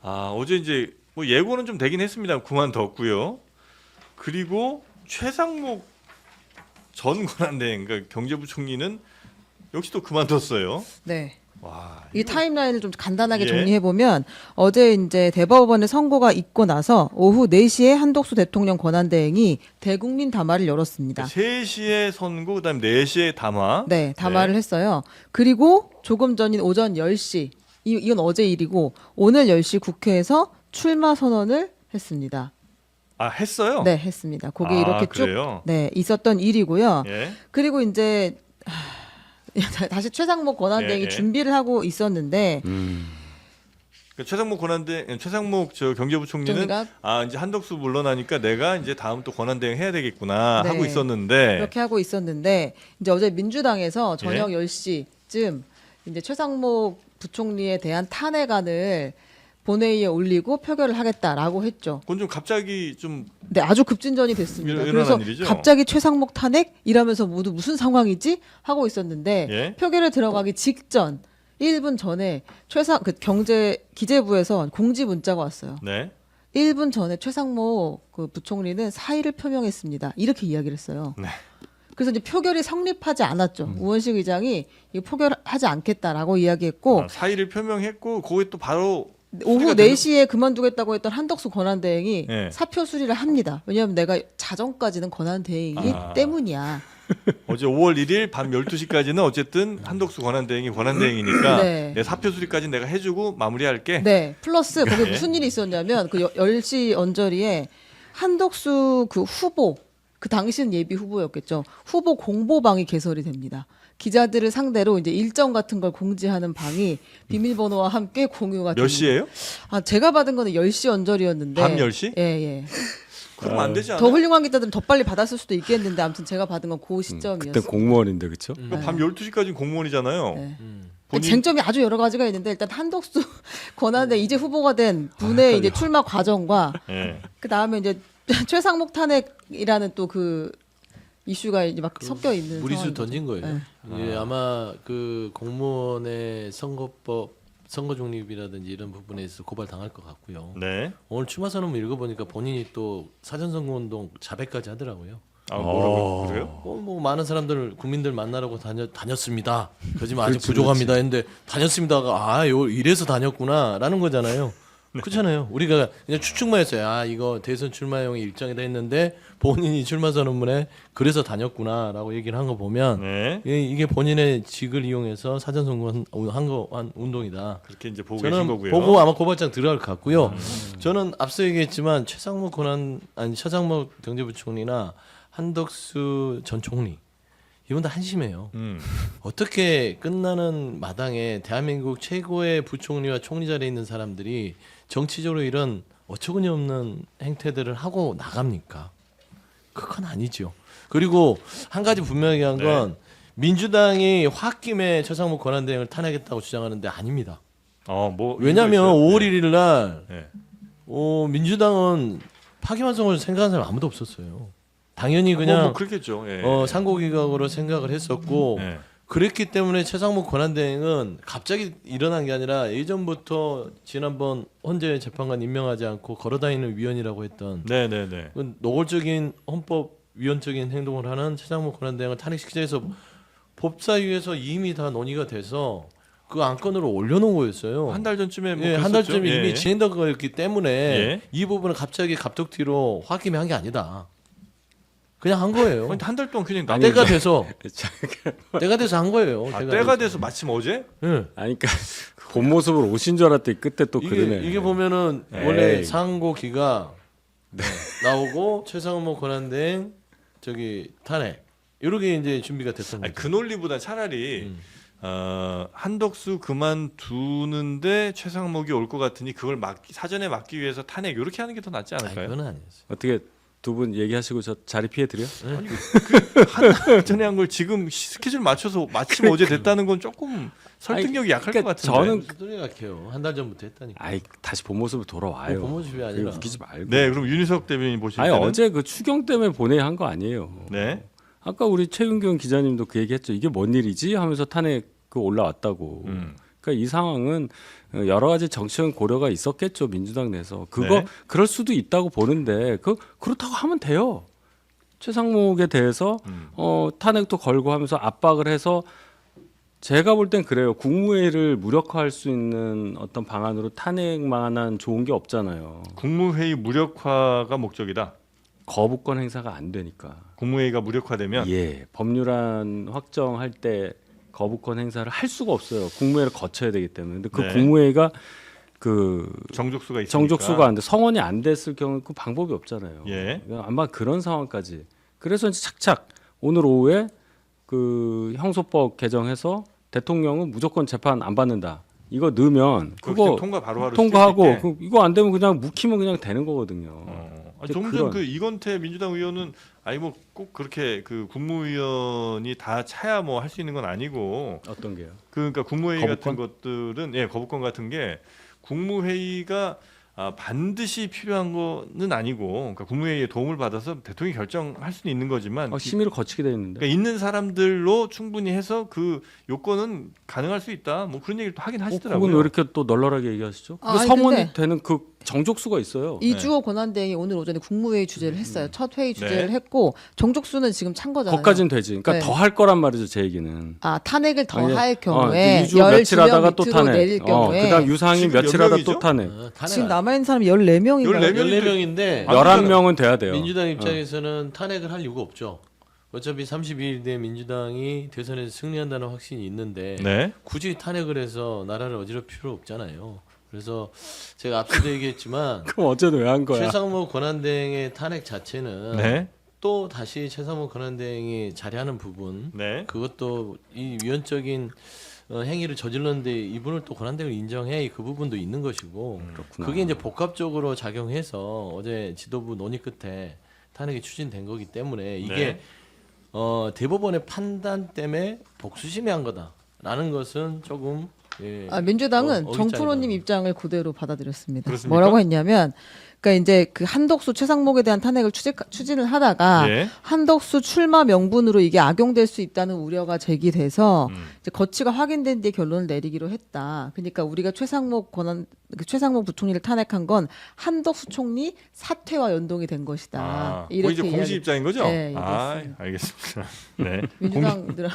어제 이제 뭐 예고는 좀 되긴 했습니다. 그만뒀고요. 그리고 최상목 전 권한대행, 그러니까 경제부총리는 역시 또 그만뒀어요. 네. 와, 이 타임라인을 좀 간단하게 예. 정리해 보면 어제 이제 대법원의 선고가 있고 나서 오후 4시에 한덕수 대통령 권한대행이 대국민 담화를 열었습니다. 3시에 선고, 그다음에 4시에 담화. 네, 담화를 했어요. 그리고 조금 전인 오전 10시, 이건 어제 일이고 오늘 10시 국회에서 출마 선언을 했습니다. 했어요? 네, 했습니다. 그게 이렇게 쭉 그래요? 네, 있었던 일이고요. 예. 그리고 이제 다시 최상목 권한대행이 예. 준비를 하고 있었는데 최상목 저 경제부총리는 총리가 이제 한덕수 물러나니까 내가 이제 다음 또 권한대행 해야 되겠구나 네. 하고 있었는데 그렇게 하고 있었는데 이제 어제 민주당에서 저녁 10시쯤 이제 최상목 부총리에 대한 탄핵안을 본회의에 올리고 표결을 하겠다라고 했죠. 그건 좀 갑자기 좀 네, 아주 급진전이 됐습니다. 일어난 그래서 일이죠? 갑자기 최상목 탄핵 이러면서 모두 무슨 상황이지 하고 있었는데 예? 표결에 들어가기 직전 1분 전에 기재부에서 공지 문자가 왔어요. 네. 1분 전에 최상목 부총리는 사의를 표명했습니다. 이렇게 이야기를 했어요. 네. 그래서 이제 표결이 성립하지 않았죠. 우원식 의장이 이거 표결하지 않겠다라고 이야기했고 사의를 표명했고 거기 또 바로 오후 수리가 되는- 4시에 그만두겠다고 했던 한덕수 권한대행이 네. 사표 수리를 합니다. 왜냐하면 내가 자정까지는 권한대행이기 때문이야. 어제 5월 1일 밤 12시까지는 어쨌든 한덕수 권한대행이 권한대행이니까 네. 내 사표 수리까지 내가 해주고 마무리할게. 네. 플러스 거기 네. 무슨 일이 있었냐면 그 10시 언저리에 한덕수 후보 그 당시는 예비 후보였겠죠. 후보 공보방이 개설이 됩니다. 기자들을 상대로 이제 일정 같은 걸 공지하는 방이 비밀번호와 함께 공유가 몇 시예요? 제가 받은 거는 10시 언저리였는데. 밤 10시? 예, 예. 그러면 안 되지 않아요? 더 훌륭한 기자들은 더 빨리 받았을 수도 있겠는데 아무튼 제가 받은 건 그 시점이었어요. 그때 공무원인데 그렇죠? 그러니까 밤 12시까지는 공무원이잖아요. 네. 본인- 쟁점이 아주 여러 가지가 있는데 일단 한덕수 권한대 이제 후보가 된 분의 이제 출마 과정과 예. 그 다음에 이제 최상목 탄핵이라는 또 그 이슈가 이제 막 섞여 있는 무리수 상황인 던진 거죠. 거예요. 네. 예, 아마 그 공무원의 선거법, 선거 중립이라든지 이런 부분에 있어서 고발 당할 것 같고요. 네. 오늘 출마 선언문 읽어보니까 본인이 또 사전 선거운동 자백까지 하더라고요. 뭐라고 그래요? 뭐 많은 사람들 국민들 만나라고 다녔습니다. 그지만 아직 부족합니다. 했는데 다녔습니다가 이래서 다녔구나라는 거잖아요. 그렇잖아요. 우리가 그냥 추측만 했어요. 이거 대선 출마용이 일정이다 했는데 본인이 출마 선언문에 그래서 다녔구나라고 얘기를 한 거 보면 네. 이게 본인의 직을 이용해서 사전 선거 한 운동이다. 그렇게 이제 보고 계신 저는 거고요. 보고 아마 고발장 들어갈 것 같고요. 저는 앞서 얘기했지만 최상목 경제부총리나 한덕수 전 총리 이분 다 한심해요. 어떻게 끝나는 마당에 대한민국 최고의 부총리와 총리 자리에 있는 사람들이 정치적으로 이런 어처구니 없는 행태들을 하고 나갑니까? 그건 아니죠. 그리고 한 가지 분명히 한 건 민주당이 홧김에 최상목 권한대행을 탄핵했다고 주장하는데 아닙니다. 뭐 왜냐하면 이유가 있어요? 5월 1일 날 네. 민주당은 파기환송을 생각하는 사람 아무도 없었어요. 당연히 그냥 뭐 그렇겠죠. 예. 상고기각으로 생각을 했었고 예. 그랬기 때문에 최상목 권한대행은 갑자기 일어난 게 아니라 예전부터 지난번 헌재 재판관 임명하지 않고 걸어다니는 위원이라고 했던 네네네. 그 노골적인 헌법 위헌적인 행동을 하는 최상목 권한대행을 탄핵시키자 해서 법사위에서 이미 다 논의가 돼서 그 안건으로 올려놓은 거였어요. 한 달 전쯤에 뭐 예, 한 그랬었죠? 달쯤 예. 이미 진행된 거였기 때문에 예. 이 부분은 갑자기 갑툭튀로 확인이 한 게 아니다. 그냥 한 거예요. 한 달 동안 그냥 아니, 때가 돼서 잠깐. 때가 돼서 한 거예요. 때가 돼서 마침 어제? 예. 아니 그러니까 본 모습으로 오신 줄 알았더니 끝에 또 그러네. 이게 보면은 에이. 원래 상고기가 나오고 최상목 권한대행 저기 탄핵 이렇게 이제 준비가 됐던 아니, 거죠. 그 논리보다 차라리 한덕수 그만두는데 최상목이 올 것 같으니 그걸 사전에 막기 위해서 탄핵 이렇게 하는 게 더 낫지 아니, 않을까요? 그건 아니었어요. 어떻게 두 분 얘기하시고 저 자리 피해 드려? 한 전에 한 걸 지금 스케줄 맞춰서 마침 어제 됐다는 건 조금 설득력이 약할 그러니까 것 같은데. 저는 무슨 소리 같아요. 한 달 전부터 했다니까. 아이 다시 본 모습으로 돌아와요. 본 모습이 그게 아니라. 웃기지 말고. 네, 그럼 윤희석 대변인 보실 아니 때는 어제 그 추경 때문에 본회의 한 거 아니에요. 네. 아까 우리 최윤경 기자님도 그 얘기했죠. 이게 뭔 일이지 하면서 탄핵 그 올라왔다고. 그러니까 이 상황은 여러 가지 정치적 고려가 있었겠죠. 민주당 내에서 그거 네. 그럴 수도 있다고 보는데 그렇다고 하면 돼요. 최상목에 대해서 탄핵도 걸고 하면서 압박을 해서 제가 볼 땐 그래요. 국무회의를 무력화할 수 있는 어떤 방안으로 탄핵만한 좋은 게 없잖아요. 국무회의 무력화가 목적이다. 거부권 행사가 안 되니까. 국무회의가 무력화되면 예, 법률안 확정할 때 거부권 행사를 할 수가 없어요. 국무회의를 거쳐야 되기 때문에. 근데 그 네. 국무회의가 그 정족수가 있으니까. 정족수가 안 돼, 성원이 안 됐을 경우 그 방법이 없잖아요. 예. 아마 그런 상황까지. 그래서 이제 착착 오늘 오후에 그 형소법 개정해서 대통령은 무조건 재판 안 받는다. 이거 넣으면 그거 통과 바로바로 통과하고 시킬 수 있게. 이거 안 되면 그냥 묵히면 그냥 되는 거거든요. 이제 조금 그런- 전 그 이건태 민주당 의원은 아니 뭐 꼭 그렇게 그 국무위원이 다 차야 뭐 할 수 있는 건 아니고 어떤 게요? 그러니까 국무회의 거부권? 같은 것들은 거부권 같은 게 국무회의가 반드시 필요한 거는 아니고 그러니까 국무회의의 도움을 받아서 대통령이 결정할 수는 있는 거지만 심의를 거치게 돼 있는데. 그러니까 있는 사람들로 충분히 해서 그 요건은 가능할 수 있다. 뭐 그런 얘기를 또 하긴 그건 하시더라고요. 왜 이렇게 또 널널하게 얘기하시죠? 아, 그 아니, 성원이 근데- 되는 그 정족수가 있어요. 이주호 권한대행이 오늘 오전에 국무회의 주재를 했어요. 첫 회의 주재를 네. 했고 정족수는 지금 찬 거잖아요. 거기까지는 되지. 그러니까 네. 더 할 거란 말이죠, 제 얘기는. 아 탄핵을 더 아니, 할 경우에 2주 며칠 12명 하다가 또 밑으로 탄핵. 내릴 경우에 그다음 유상이 지금 며칠 몇 하다 명이죠? 또 탄핵. 지금 남아 있는 사람이 14명인가요? 14명인데 11명은 돼야 돼요. 민주당 입장에서는 탄핵을 할 이유가 없죠. 어차피 32일 뒤에 민주당이 대선에서 승리한다는 확신이 있는데 네. 굳이 탄핵을 해서 나라를 어지럽힐 필요 없잖아요. 그래서 제가 앞서도 얘기했지만 그럼 어제는 왜 한 거야? 최상목 권한대행의 탄핵 자체는 네. 또 다시 최상목 권한대행이 자리하는 부분 네. 그것도 이 위헌적인 행위를 저질렀는데 이분을 또 권한대행을 인정해 그 부분도 있는 것이고 그렇구나. 그게 이제 복합적으로 작용해서 어제 지도부 논의 끝에 탄핵이 추진된 거기 때문에 이게 네. 대법원의 판단 때문에 복수심에 한 거다라는 것은 조금 민주당은 어깃장이다. 정프로님 입장을 그대로 받아들였습니다. 그렇습니까? 뭐라고 했냐면, 그러니까 이제 그 한덕수 최상목에 대한 탄핵을 추진을 하다가 예. 한덕수 출마 명분으로 이게 악용될 수 있다는 우려가 제기돼서 음. 이제 거취가 확인된 뒤에 결론을 내리기로 했다. 그러니까 우리가 최상목 부총리를 탄핵한 건 한덕수 총리 사퇴와 연동이 된 것이다. 아, 이렇게 이제 공식 이야기- 입장인 거죠? 네, 아, 얘기했습니다. 알겠습니다. 네. 민주당들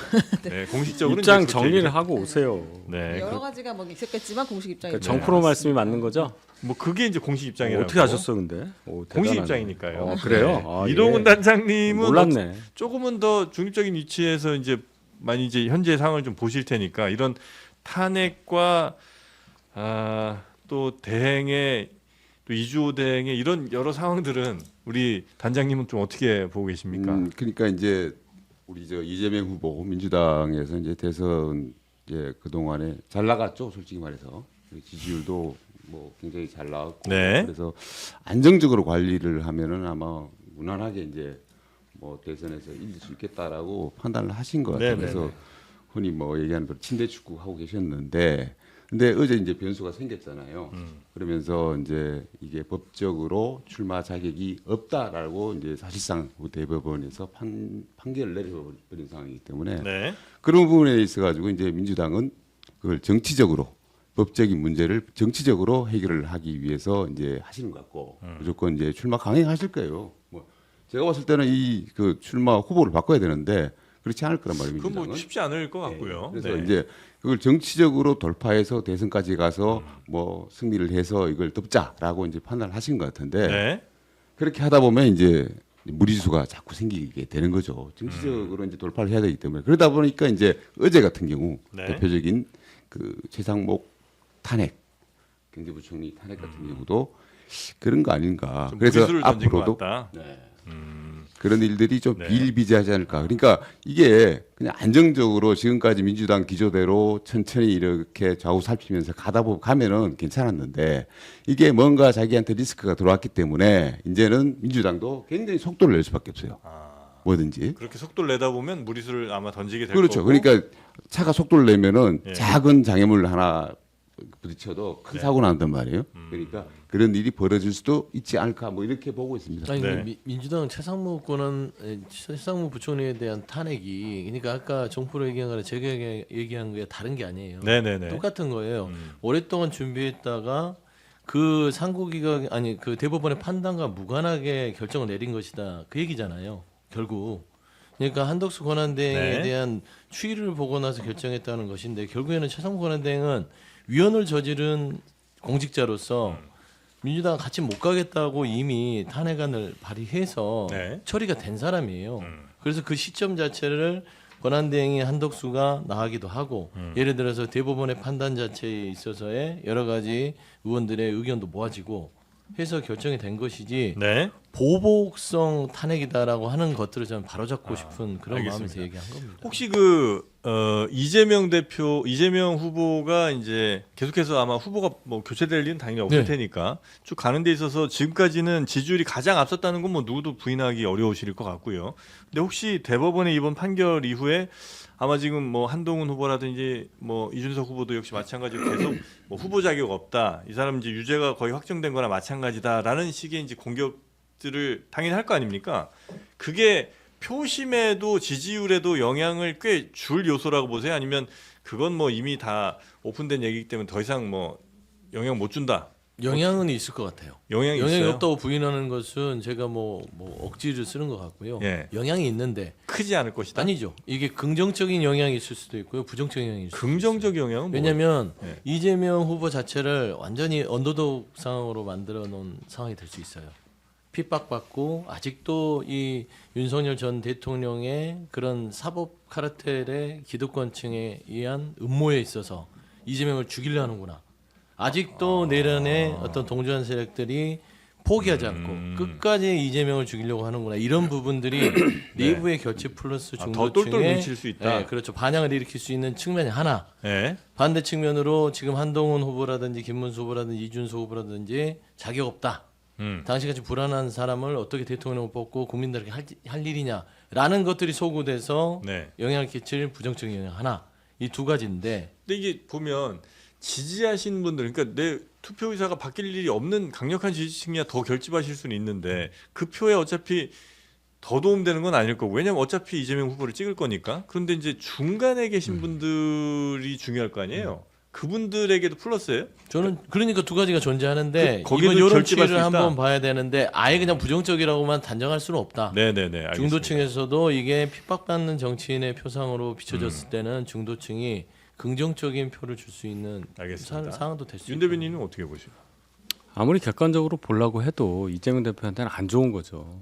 네, 공식적으로 입장 이제 그렇게 정리를 얘기를- 하고 오세요. 네. 여러 가지가 뭐 있었겠지만 공식 입장이 그러니까 정프로 말씀이 맞는 거죠? 뭐 그게 이제 공식 입장이라고. 어떻게 하셨어, 근데? 오, 공식 대단하네. 입장이니까요. 그래요? 네. 아, 이동훈 예. 단장님은 몰랐네. 조금은 더 중립적인 위치에서 이제 많이 이제 현재 상황을 좀 보실 테니까 이런 탄핵과 또 대행의 또 이주호 대행의 이런 여러 상황들은 우리 단장님은 좀 어떻게 보고 계십니까? 그러니까 이제 우리 이재명 후보 민주당에서 이제 대선 이제 그 동안에 잘 나갔죠, 솔직히 말해서 지지율도 뭐 굉장히 잘 나왔고 네. 그래서 안정적으로 관리를 하면은 아마 무난하게 이제 뭐 대선에서 이길 수 있겠다라고 판단을 하신 것 같아요. 네, 네, 그래서 네. 흔히 뭐 얘기하는 대로 침대 축구 하고 계셨는데 근데 어제 이제 변수가 생겼잖아요. 그러면서 이제 이게 법적으로 출마 자격이 없다라고 이제 사실상 대법원에서 판결을 내려버린 상황이기 때문에 네. 그런 부분에 있어 가지고 이제 민주당은 그걸 정치적으로 법적인 문제를 정치적으로 해결을 하기 위해서 이제 하시는 것 같고 무조건 이제 출마 강행하실 거예요. 뭐 제가 봤을 때는 이 그 출마 후보를 바꿔야 되는데 그렇지 않을 거란 말이에요. 그건 민주당은. 뭐 쉽지 않을 것 같고요. 그래서 네. 이제 그걸 정치적으로 돌파해서 대선까지 가서 뭐 승리를 해서 이걸 덮자라고 이제 판단을 하신 것 같은데 네. 그렇게 하다 보면 이제 무리수가 자꾸 생기게 되는 거죠. 정치적으로 이제 돌파를 해야 되기 때문에 그러다 보니까 이제 어제 같은 경우 네. 대표적인 그 최상목 탄핵 경제부총리 탄핵 같은 경우도 그런 거 아닌가. 좀 그래서 무리수를 던진 것 앞으로도 같다. 그런 일들이 좀 네. 비일비재하지 않을까. 그러니까 이게 그냥 안정적으로 지금까지 민주당 기조대로 천천히 이렇게 좌우 살피면서 가면은 괜찮았는데 이게 뭔가 자기한테 리스크가 들어왔기 때문에 이제는 민주당도 굉장히 속도를 낼 수밖에 없어요. 뭐든지. 그렇게 속도를 내다 보면 무리수를 아마 던지게 될 그렇죠. 거고. 그러니까 차가 속도를 내면은 예. 작은 장애물 하나 부딪혀도 큰 네. 사고 난단 말이에요. 그러니까 그런 일이 벌어질 수도 있지 않을까 뭐 이렇게 보고 있습니다. 아니 네. 민주당 최상무 부총리에 대한 탄핵이 그러니까 아까 정프로 얘기한 거랑 제가 얘기한 게 다른 게 아니에요. 네네네. 똑같은 거예요. 오랫동안 준비했다가 그 상고기가 아니 그 대법원의 판단과 무관하게 결정을 내린 것이다. 그 얘기잖아요. 결국. 그러니까 한덕수 권한대행에 네. 대한 추이를 보고 나서 결정했다는 것인데 결국에는 최상무 권한대행은 위헌을 저지른 공직자로서 민주당 같이 못 가겠다고 이미 탄핵안을 발의해서 네. 처리가 된 사람이에요. 그래서 그 시점 자체를 권한대행이 한덕수가 나가기도 하고 예를 들어서 대법원의 판단 자체에 있어서의 여러 가지 의원들의 의견도 모아지고 해서 결정이 된 것이지 네. 보복성 탄핵이다라고 하는 것들을 저는 바로잡고 싶은 그런 알겠습니다. 마음에서 얘기한 겁니다. 혹시 이재명 후보가 이제 계속해서 아마 후보가 뭐 교체될 일은 당연히 없을 네. 테니까 쭉 가는 데 있어서 지금까지는 지지율이 가장 앞섰다는 건 뭐 누구도 부인하기 어려우실 것 같고요. 근데 혹시 대법원의 이번 판결 이후에 아마 지금 뭐 한동훈 후보라든지 뭐 이준석 후보도 역시 마찬가지로 계속 뭐 후보 자격 없다. 이 사람 이제 유죄가 거의 확정된 거나 마찬가지다라는 식의 이제 공격들을 당연히 할 거 아닙니까? 그게 표심에도 지지율에도 영향을 꽤 줄 요소라고 보세요? 아니면 그건 뭐 이미 다 오픈된 얘기이기 때문에 더 이상 뭐 영향 못 준다? 영향은 있을 것 같아요. 영향이 영향이 있어요? 없다고 부인하는 것은 제가 뭐 억지를 쓰는 것 같고요. 예. 영향이 있는데 크지 않을 것이다. 아니죠. 이게 긍정적인 영향이 있을 수도 있고요, 부정적인 영향이 있을 수도 긍정적 영향은 있어요. 왜냐하면 예. 이재명 후보 자체를 완전히 언더독 상황으로 만들어 놓은 상황이 될 수 있어요. 핍박받고 아직도 이 윤석열 전 대통령의 그런 사법 카르텔의 기득권층에 의한 음모에 있어서 이재명을 죽이려 하는구나. 아직도 내란의 어떤 동조한 세력들이 포기하지 않고 끝까지 이재명을 죽이려고 하는구나. 이런 부분들이 내부의 교체 플러스 더 똘똘 중도층에 뭉칠 수 있다. 네, 그렇죠. 반향을 일으킬 수 있는 측면이 하나. 예. 반대 측면으로 지금 한동훈 후보라든지 김문수 후보라든지 이준석 후보라든지 자격 없다. 당시같이 불안한 사람을 어떻게 대통령을 뽑고 국민들에게 할 일이냐라는 것들이 소구돼서 네. 영향을 끼칠 부정적인 영향 하나. 이 두 가지인데 근데 이게 보면 지지하신 분들, 그러니까 내 투표 의사가 바뀔 일이 없는 강력한 지지층이야 더 결집하실 수는 있는데 그 표에 어차피 더 도움되는 건 아닐 거고 왜냐면 어차피 이재명 후보를 찍을 거니까. 그런데 이제 중간에 계신 분들이 중요할 거 아니에요. 그분들에게도 플러스예요? 저는 그러니까 두 가지가 존재하는데 거기도 이번 여론 결집할 수 추이를 있다? 한번 봐야 되는데 아예 그냥 부정적이라고만 단정할 수는 없다. 네네네. 알겠습니다. 중도층에서도 이게 핍박받는 정치인의 표상으로 비춰졌을 때는 중도층이 긍정적인 표를 줄 수 있는 알겠습니다. 상황도 될 수 있다. 윤 대변인은 어떻게 보시나요? 아무리 객관적으로 보려고 해도 이재명 대표한테는 안 좋은 거죠.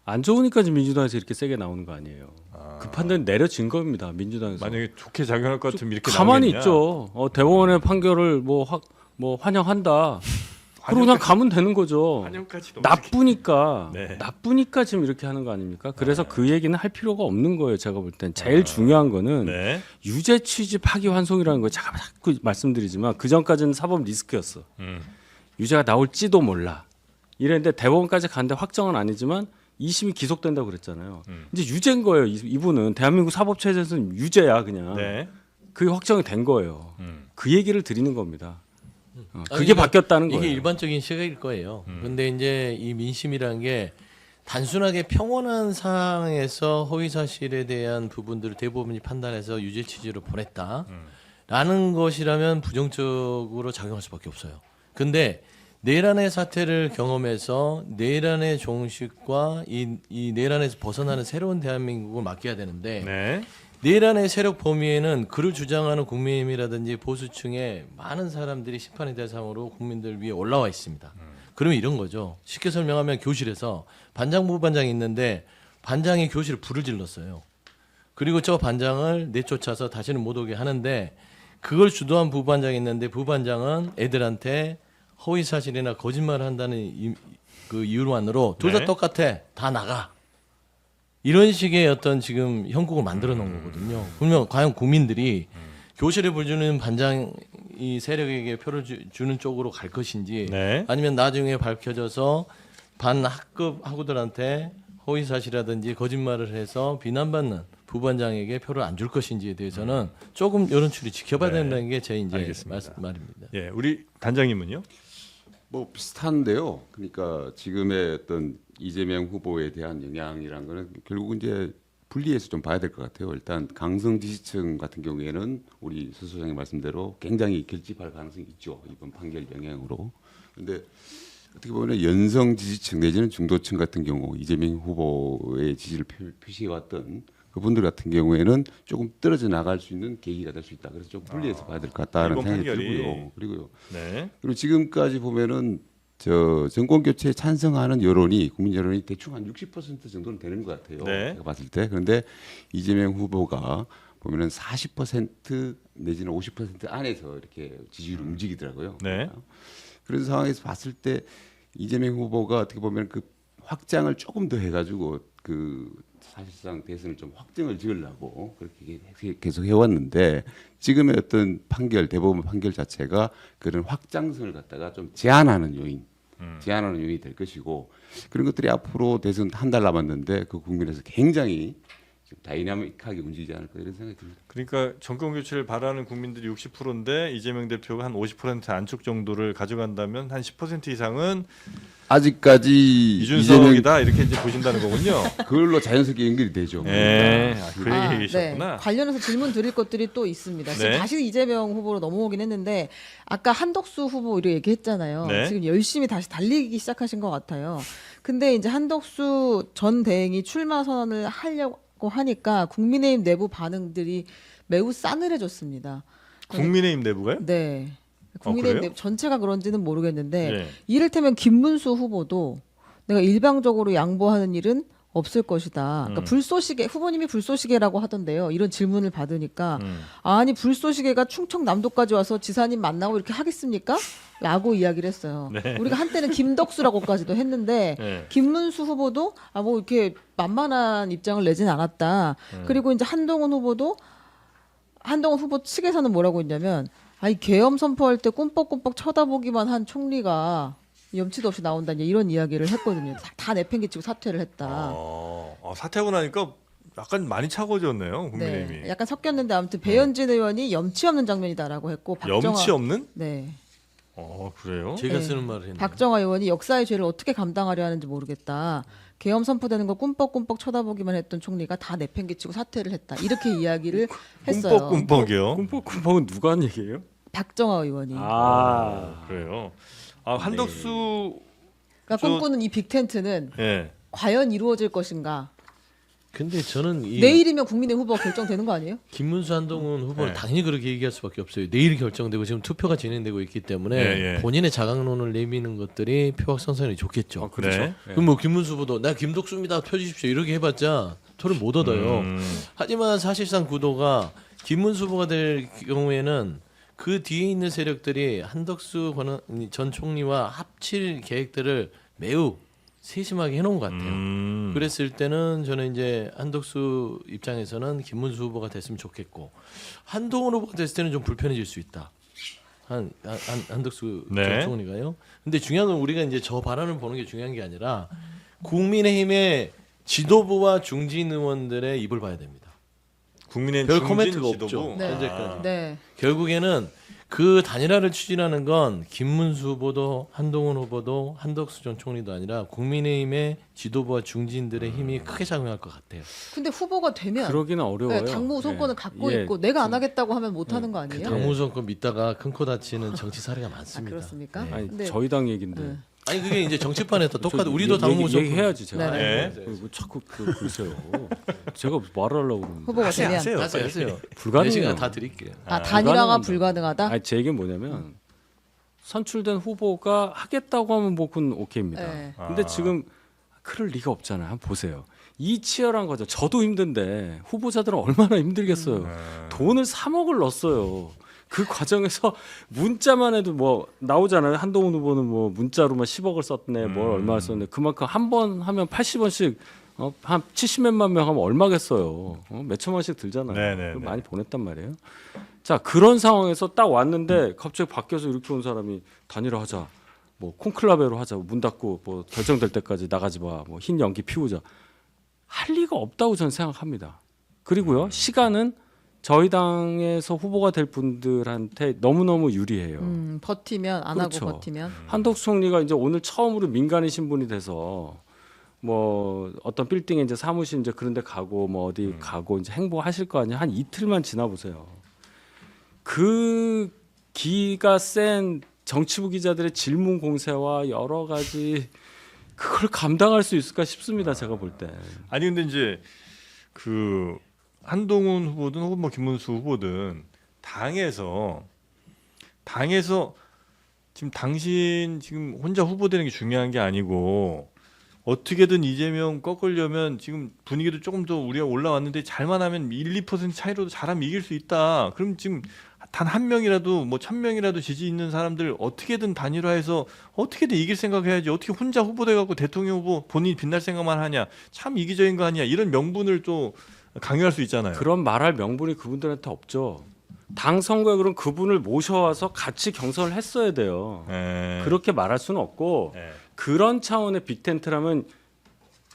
안 좋으니까 지금 민주당에서 이렇게 세게 나오는 거 아니에요. 그 판단이 내려진 겁니다. 민주당에서. 만약에 좋게 작용할 것 같으면 이렇게 가만히 나오겠냐? 있죠. 대법원의 판결을 뭐 환영한다. 그러고 그냥 가면 되는 거죠. 환영까지 너무 나쁘니까 네. 나쁘니까 지금 이렇게 하는 거 아닙니까? 그래서 그 얘기는 할 필요가 없는 거예요. 제가 볼 땐 제일 중요한 거는 네. 유죄 취지 파기 환송이라는 거 제가 자꾸 말씀드리지만 그 전까지는 사법 리스크였어. 유죄가 나올지도 몰라. 이랬는데 대법원까지 갔는데 확정은 아니지만 2심이 기속된다고 그랬잖아요. 이제 유죄인 거예요. 이분은 대한민국 사법 체제에서는 유죄야 그냥. 네. 그게 확정이 된 거예요. 그 얘기를 드리는 겁니다. 그게 아니, 바뀌었다는 거예요. 이게 일반적인 시각일 거예요. 근데 이제 이 민심이란 게 단순하게 평온한 상황에서 허위 사실에 대한 부분들을 대법원이 판단해서 유죄 취지로 보냈다라는 것이라면 부정적으로 작용할 수밖에 없어요. 근데 내란의 사태를 경험해서 내란의 종식과 이 내란에서 벗어나는 새로운 대한민국을 맡겨야 되는데 네. 내란의 세력 범위에는 그를 주장하는 국민의힘이라든지 보수층의 많은 사람들이 심판의 대상으로 국민들 위에 올라와 있습니다. 그러면 이런 거죠. 쉽게 설명하면 교실에서 반장 부반장이 있는데 반장이 교실에 불을 질렀어요. 그리고 저 반장을 내쫓아서 다시는 못 오게 하는데 그걸 주도한 부반장이 있는데 부반장은 애들한테 허위 사실이나 거짓말을 한다는 그 이유만으로 둘 다 네. 똑같아. 다 나가. 이런 식의 어떤 지금 형국을 만들어 놓은 거거든요. 그러면 과연 국민들이 교실에 불 주는 반장 이 세력에게 표를 주는 쪽으로 갈 것인지 네. 아니면 나중에 밝혀져서 반학급 학우들한테 허위 사실이라든지 거짓말을 해서 비난받는 부반장에게 표를 안 줄 것인지에 대해서는 조금 여론추리 지켜봐야 네. 된다는 게 제 이제 알겠습니다. 말입니다. 예, 우리 단장님은요? 뭐 비슷한데요. 그러니까 지금의 어떤 이재명 후보에 대한 영향이란 거는 결국은 이제 분리해서 좀 봐야 될 것 같아요. 일단 강성 지지층 같은 경우에는 우리 서 소장님 말씀대로 굉장히 결집할 가능성이 있죠. 이번 판결 영향으로. 근데 어떻게 보면 연성 지지층 내지는 중도층 같은 경우 이재명 후보의 지지를 표시해왔던 그분들 같은 경우에는 조금 떨어져 나갈 수 있는 계기가 될 수 있다. 그래서 좀 분리해서 봐야 될 것 같다는 이번 생각이 판결이. 들고요. 네. 그리고 지금까지 보면은 저 정권 교체에 찬성하는 여론이 국민 여론이 대충 한 60% 정도는 되는 것 같아요. 네. 제가 봤을 때. 그런데 이재명 후보가 보면은 40% 내지는 50% 안에서 이렇게 지지율이 움직이더라고요. 네. 그런 상황에서 봤을 때 이재명 후보가 어떻게 보면 그 확장을 조금 더 해가지고 그 사실상 대선을 좀 확정을 지으려고 그렇게 계속 해왔는데 지금의 어떤 판결 대법원 판결 자체가 그런 확장성을 갖다가 좀 제한하는 요인이 될 것이고 그런 것들이 앞으로 대선 한 달 남았는데 그 국면에서 굉장히 지금 다이나믹하게 움직이지 않을까 이런 생각이 듭니다. 그러니까 정권 교체를 바라는 국민들이 60%인데 이재명 대표가 한 50% 안쪽 정도를 가져간다면 한 10% 이상은 아직까지 이준석이다 이렇게 이제 보신다는 거군요. 그걸로 자연스럽게 연결이 되죠. 네, 그 아, 얘기 계셨구나. 네. 관련해서 질문 드릴 것들이 또 있습니다. 지금 네. 다시 이재명 후보로 넘어오긴 했는데 아까 한덕수 후보 이렇게 얘기했잖아요. 네. 지금 열심히 다시 달리기 시작하신 것 같아요. 근데 이제 한덕수 전 대행이 출마 선언을 하려고 하니까 국민의힘 내부 반응들이 매우 싸늘해졌습니다. 국민의힘 내부가요? 네. 국민의힘 그래요? 내부 전체가 그런지는 모르겠는데 네. 이를테면 김문수 후보도 내가 일방적으로 양보하는 일은 없을 것이다. 그러니까 불쏘시개 후보님이 불쏘시개라고 하던데요. 이런 질문을 받으니까 아니 불쏘시개가 충청남도까지 와서 지사님 만나고 이렇게 하겠습니까? 라고 이야기를 했어요. 네. 우리가 한때는 김덕수라고까지도 했는데 네. 김문수 후보도 뭐 이렇게 만만한 입장을 내진 않았다. 그리고 이제 한동훈 후보 측에서는 뭐라고 했냐면 아니 계엄 선포할 때 꿈뻑꿈뻑 쳐다보기만 한 총리가 염치도 없이 나온다니 이런 이야기를 했거든요. 다 내팽개치고 사퇴를 했다. 사퇴하고 나니까 약간 많이 차가워졌네요. 국민의힘이. 네, 약간 섞였는데 아무튼 배현진 의원이 염치 없는 장면이다라고 했고 염치 없는? 네, 그래요? 제가 네. 쓰는 말을 했네요. 박정화 의원이 역사의 죄를 어떻게 감당하려 하는지 모르겠다. 계엄 선포되는 거 꿈뻑꿈뻑 쳐다보기만 했던 총리가 다 내팽개치고 사퇴를 했다. 이렇게 이야기를 했어요. 꿈뻑꿈뻑이요. 꿈뻑꿈뻑은 누가 한 얘기예요? 박정화 의원이. 그래요. 한덕수 그러니까 꿈꾸는 이 빅텐트는 예. 과연 이루어질 것인가? 근데 저는 이 내일이면 국민의 후보가 결정되는 거 아니에요? 김문수 한동훈 후보는 네. 당연히 그렇게 얘기할 수밖에 없어요. 내일 결정되고 지금 투표가 진행되고 있기 때문에 예, 예. 본인의 자강론을 내미는 것들이 표 확산성이 좋겠죠. 그렇죠. 네. 그럼 뭐 김문수 후보도 나 김덕수입니다 펴주십시오 이렇게 해봤자 표를 못 얻어요. 하지만 사실상 구도가 김문수 후보가 될 경우에는 그 뒤에 있는 세력들이 한덕수 전 총리와 합칠 계획들을 매우 세심하게 해놓은 것 같아요. 그랬을 때는 저는 이제 한덕수 입장에서는 김문수 후보가 됐으면 좋겠고 한동훈 후보가 됐을 때는 좀 불편해질 수 있다. 한덕수 네. 전 총리가요. 근데 중요한 건 우리가 이제 저 발언을 보는 게 중요한 게 아니라 국민의힘의 지도부와 중진 의원들의 입을 봐야 됩니다. 국민의힘 별 중진 코멘트가 지도부. 없죠. 네. 현재까지. 네. 결국에는 그 단일화를 추진하는 건 김문수 후보도 한동훈 후보도 한덕수 전 총리도 아니라 국민의힘의 지도부와 중진들의 힘이 크게 작용할 것 같아요. 근데 후보가 되면 그러기는 어려워요. 네, 당무 우선권을 예. 갖고 예. 있고 내가 안 하겠다고 하면 못 하는 거 그 아니에요? 당무선권 믿다가 큰 코 다치는 정치 사례가 아, 많습니다. 그렇습니까? 네. 아니, 근데 저희 당 얘긴데. 네. 아니 그게 이제 정치판에서 똑같아. 우리도 당무선권 얘기해야지 제가. 네, 네. 뭐 자꾸 그러세요. 제가 말을 하려고 그러는데. 후보가 되면 하세요. 하세요. 불가능해요. 4시간 다 드릴게요. 단일화가 불가능합니다. 불가능하다. 아니 제 얘기는 뭐냐면 선출된 후보가 하겠다고 하면 뭐 그건 오케이입니다. 네. 근데 지금 그럴 리가 없잖아요. 한번 보세요. 이 치열한 거죠. 저도 힘든데 후보자들은 얼마나 힘들겠어요. 돈을 3억을 넣었어요. 그 과정에서 문자만 해도 뭐 나오잖아요. 한동훈 후보는 뭐 문자로만 10억을 썼네, 뭘 얼마 썼네. 그만큼 한 번 하면 80원씩 한 70몇만 명 하면 얼마겠어요. 몇 천만씩 들잖아요. 네네네. 그걸 많이 보냈단 말이에요. 자 그런 상황에서 딱 왔는데 갑자기 밖에서 이렇게 온 사람이 단일화하자, 뭐 콘클라베로 하자, 문 닫고 뭐 결정될 때까지 나가지 마, 뭐 흰 연기 피우자, 할 리가 없다고 저는 생각합니다. 그리고요 시간은 저희 당에서 후보가 될 분들한테 너무너무 유리해요. 버티면 안 그렇죠. 하고 버티면 한덕수 총리가 이제 오늘 처음으로 민간인 신분이 돼서 뭐 어떤 빌딩에 이제 사무실 이제 그런데 가고 뭐 어디 가고 이제 행보하실 거 아니에요. 한 이틀만 지나 보세요. 그 기가 센 정치부 기자들의 질문 공세와 여러 가지 그걸 감당할 수 있을까 싶습니다. 제가 볼 때. 아니 근데 이제 그 한동훈 후보든 혹은 뭐 김문수 후보든 당에서 지금 당신 지금 혼자 후보되는 게 중요한 게 아니고 어떻게든 이재명 꺾으려면 지금 분위기도 조금 더 우리가 올라왔는데 잘만 하면 1~2% 차이로도 잘하면 이길 수 있다. 그럼 지금 단 한 명이라도 뭐 1,000명이라도 지지 있는 사람들 어떻게든 단일화해서 어떻게든 이길 생각해야지. 어떻게 혼자 후보돼 갖고 대통령 후보 본인이 빛날 생각만 하냐. 참 이기적인 거 아니야. 이런 명분을 또 강요할 수 있잖아요. 그런 말할 명분이 그분들한테 없죠. 당 선거에 그럼 그분을 모셔와서 같이 경선을 했어야 돼요. 예. 그렇게 말할 수는 없고 예. 그런 차원의 빅텐트라면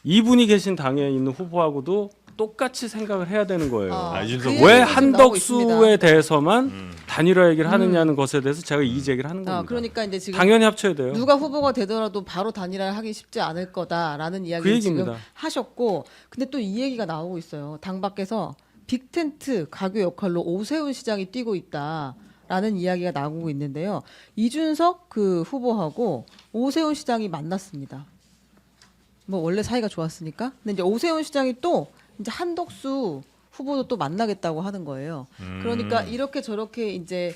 이분이 계신 당에 있는 후보하고도 똑같이 생각을 해야 되는 거예요. 아, 이준석 그 후보. 왜 얘기가 지금 나오고 있습니다. 한덕수에 대해서만 단일화 얘기를 하느냐는 것에 대해서 제가 이 제기를 하는 겁니다. 그러니까 이제 지금 당연히 합쳐야 돼요. 누가 후보가 되더라도 바로 단일화를 하기 쉽지 않을 거다라는 이야기를 그 지금 얘기입니다. 하셨고, 근데 또 이 얘기가 나오고 있어요. 당 밖에서 빅텐트 가교 역할로 오세훈 시장이 뛰고 있다라는 이야기가 나오고 있는데요. 이준석 그 후보하고 오세훈 시장이 만났습니다. 뭐 원래 사이가 좋았으니까. 근데 이제 오세훈 시장이 또 이제 한덕수 후보도 또 만나겠다고 하는 거예요. 그러니까 이렇게 저렇게 이제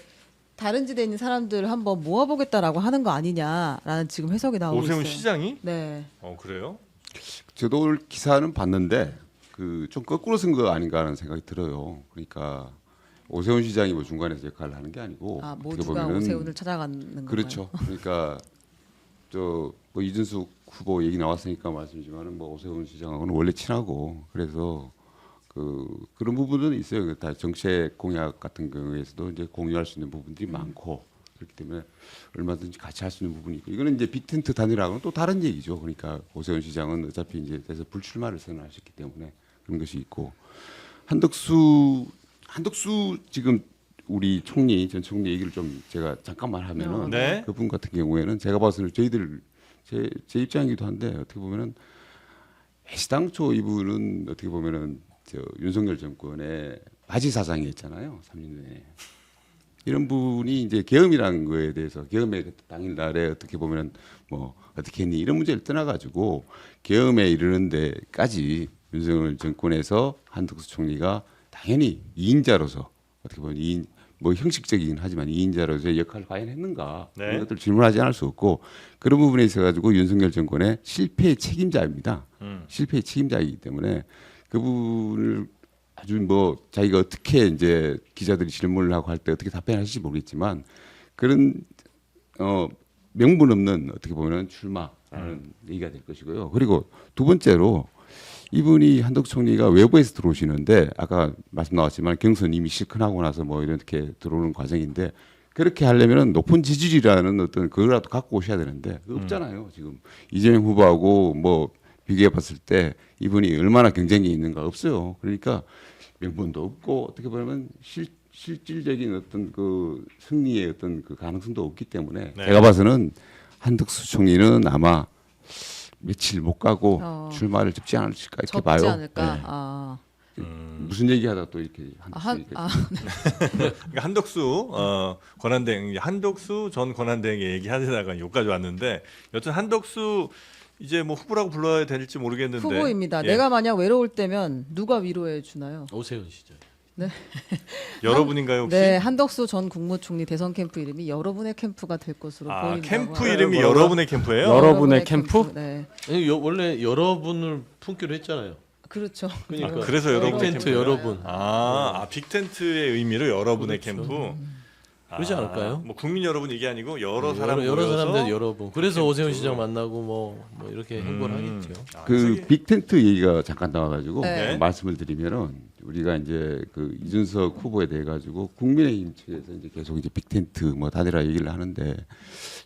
다른 지대에 있는 사람들을 한번 모아보겠다라고 하는 거 아니냐라는 지금 해석이 나오고 오세훈 있어요. 시장이? 네. 그래요? 저도 오늘 기사는 봤는데 그 좀 거꾸로 쓴 거 아닌가 하는 생각이 들어요. 그러니까 오세훈 시장이 뭐 중간에서 역할을 하는 게 아니고 아, 어떻게 모두가 보면은 오세훈을 찾아가는 건가요? 그렇죠. 그러니까 뭐 이준석 후보 얘기 나왔으니까 말씀이지만은 뭐 오세훈 시장하고는 원래 친하고 그래서 그런 부분은 있어요. 다 정책 공약 같은 경우에서도 이제 공유할 수 있는 부분들이 많고 그렇기 때문에 얼마든지 같이 할 수 있는 부분이 있고 이거는 이제 빅텐트 단일화하고는 또 다른 얘기죠. 그러니까 오세훈 시장은 어차피 이제 돼서 불출마를 선언하셨기 때문에 그런 것이 있고 한덕수 지금 우리 총리 전 총리 얘기를 좀 제가 잠깐만 하면은 네. 그분 같은 경우에는 제가 봐서는 저희들 제 입장이기도 한데 어떻게 보면은 애시당초 이분은 어떻게 보면은 윤석열 정권의 바지 사장이었잖아요. 3년 내에. 이런 분이 이제 계엄이라는 거에 대해서 계엄의 당일날에 어떻게 보면은 뭐 어떻게 했니 이런 문제를 떠나가지고 계엄에 이르는 데까지 윤석열 정권에서 한덕수 총리가 당연히 2인자로서 어떻게 보면 뭐 형식적이긴 하지만 2인자로서의 역할을 과연 했는가 네. 이런 것들 질문하지 않을 수 없고 그런 부분에 있어 가지고 윤석열 정권의 실패의 책임자입니다. 실패의 책임자이기 때문에 그분을 아주 뭐 자기가 어떻게 이제 기자들이 질문을 하고 할 때 어떻게 답변하실지 모르겠지만 그런 명분 없는 어떻게 보면 출마라는 얘기가 될 것이고요. 그리고 두 번째로 이분이 한덕수 총리가 외부에서 들어오시는데 아까 말씀 나왔지만 경선 이미 실컷하고 나서 뭐 이렇게 들어오는 과정인데 그렇게 하려면은 높은 지지율이라는 어떤 그거라도 갖고 오셔야 되는데 그거 없잖아요. 지금 이재명 후보하고 뭐 비교해 봤을 때 이분이 얼마나 경쟁이 있는가 없어요. 그러니까 명분도 없고 어떻게 보면 실질적인 어떤 그 승리의 어떤 그 가능성도 없기 때문에 네. 제가 봐서는 한덕수 총리는 아마 며칠 못 가고 출마를 접지 않을까 이렇게 봐요. 접지 않을까? 네. 아. 무슨 얘기하다 또 이렇게 한덕수 그러니까 한덕수 권한대행 한덕수 전 권한대행의 얘기하다가 여기까지 왔는데 여튼 한덕수 이제 뭐 후보라고 불러야 될지 모르겠는데 후보입니다. 예. 내가 만약 외로울 때면 누가 위로해 주나요? 오세훈 시절. 여러분인가요 혹시? 네, 한덕수 전 국무총리 대선 캠프 이름이 여러분의 캠프가 될 것으로 보인다고. 캠프 하네요. 이름이 뭐라고? 여러분의 캠프예요? 여러분의 캠프? 네, 아니, 원래 여러분을 품기로 했잖아요. 그렇죠. 그러니까 그래서 여러분의 빅텐트 캠프예요? 여러분. 빅텐트의 의미로 여러분의 그렇죠. 캠프. 그러지 않을까요? 뭐 국민 여러분 이게 아니고 여러 사람 여러 모여서 사람들 여러분. 그래서 캠프. 오세훈 시장 만나고 뭐 이렇게 행보를 하겠죠. 그 저기- 빅텐트 얘기가 잠깐 나와가지고 네. 말씀을 드리면은 우리가 이제 그 이준석 후보에 대해 가지고 국민의힘 측에서 이제 계속 이제 빅텐트 뭐 단일화 얘기를 하는데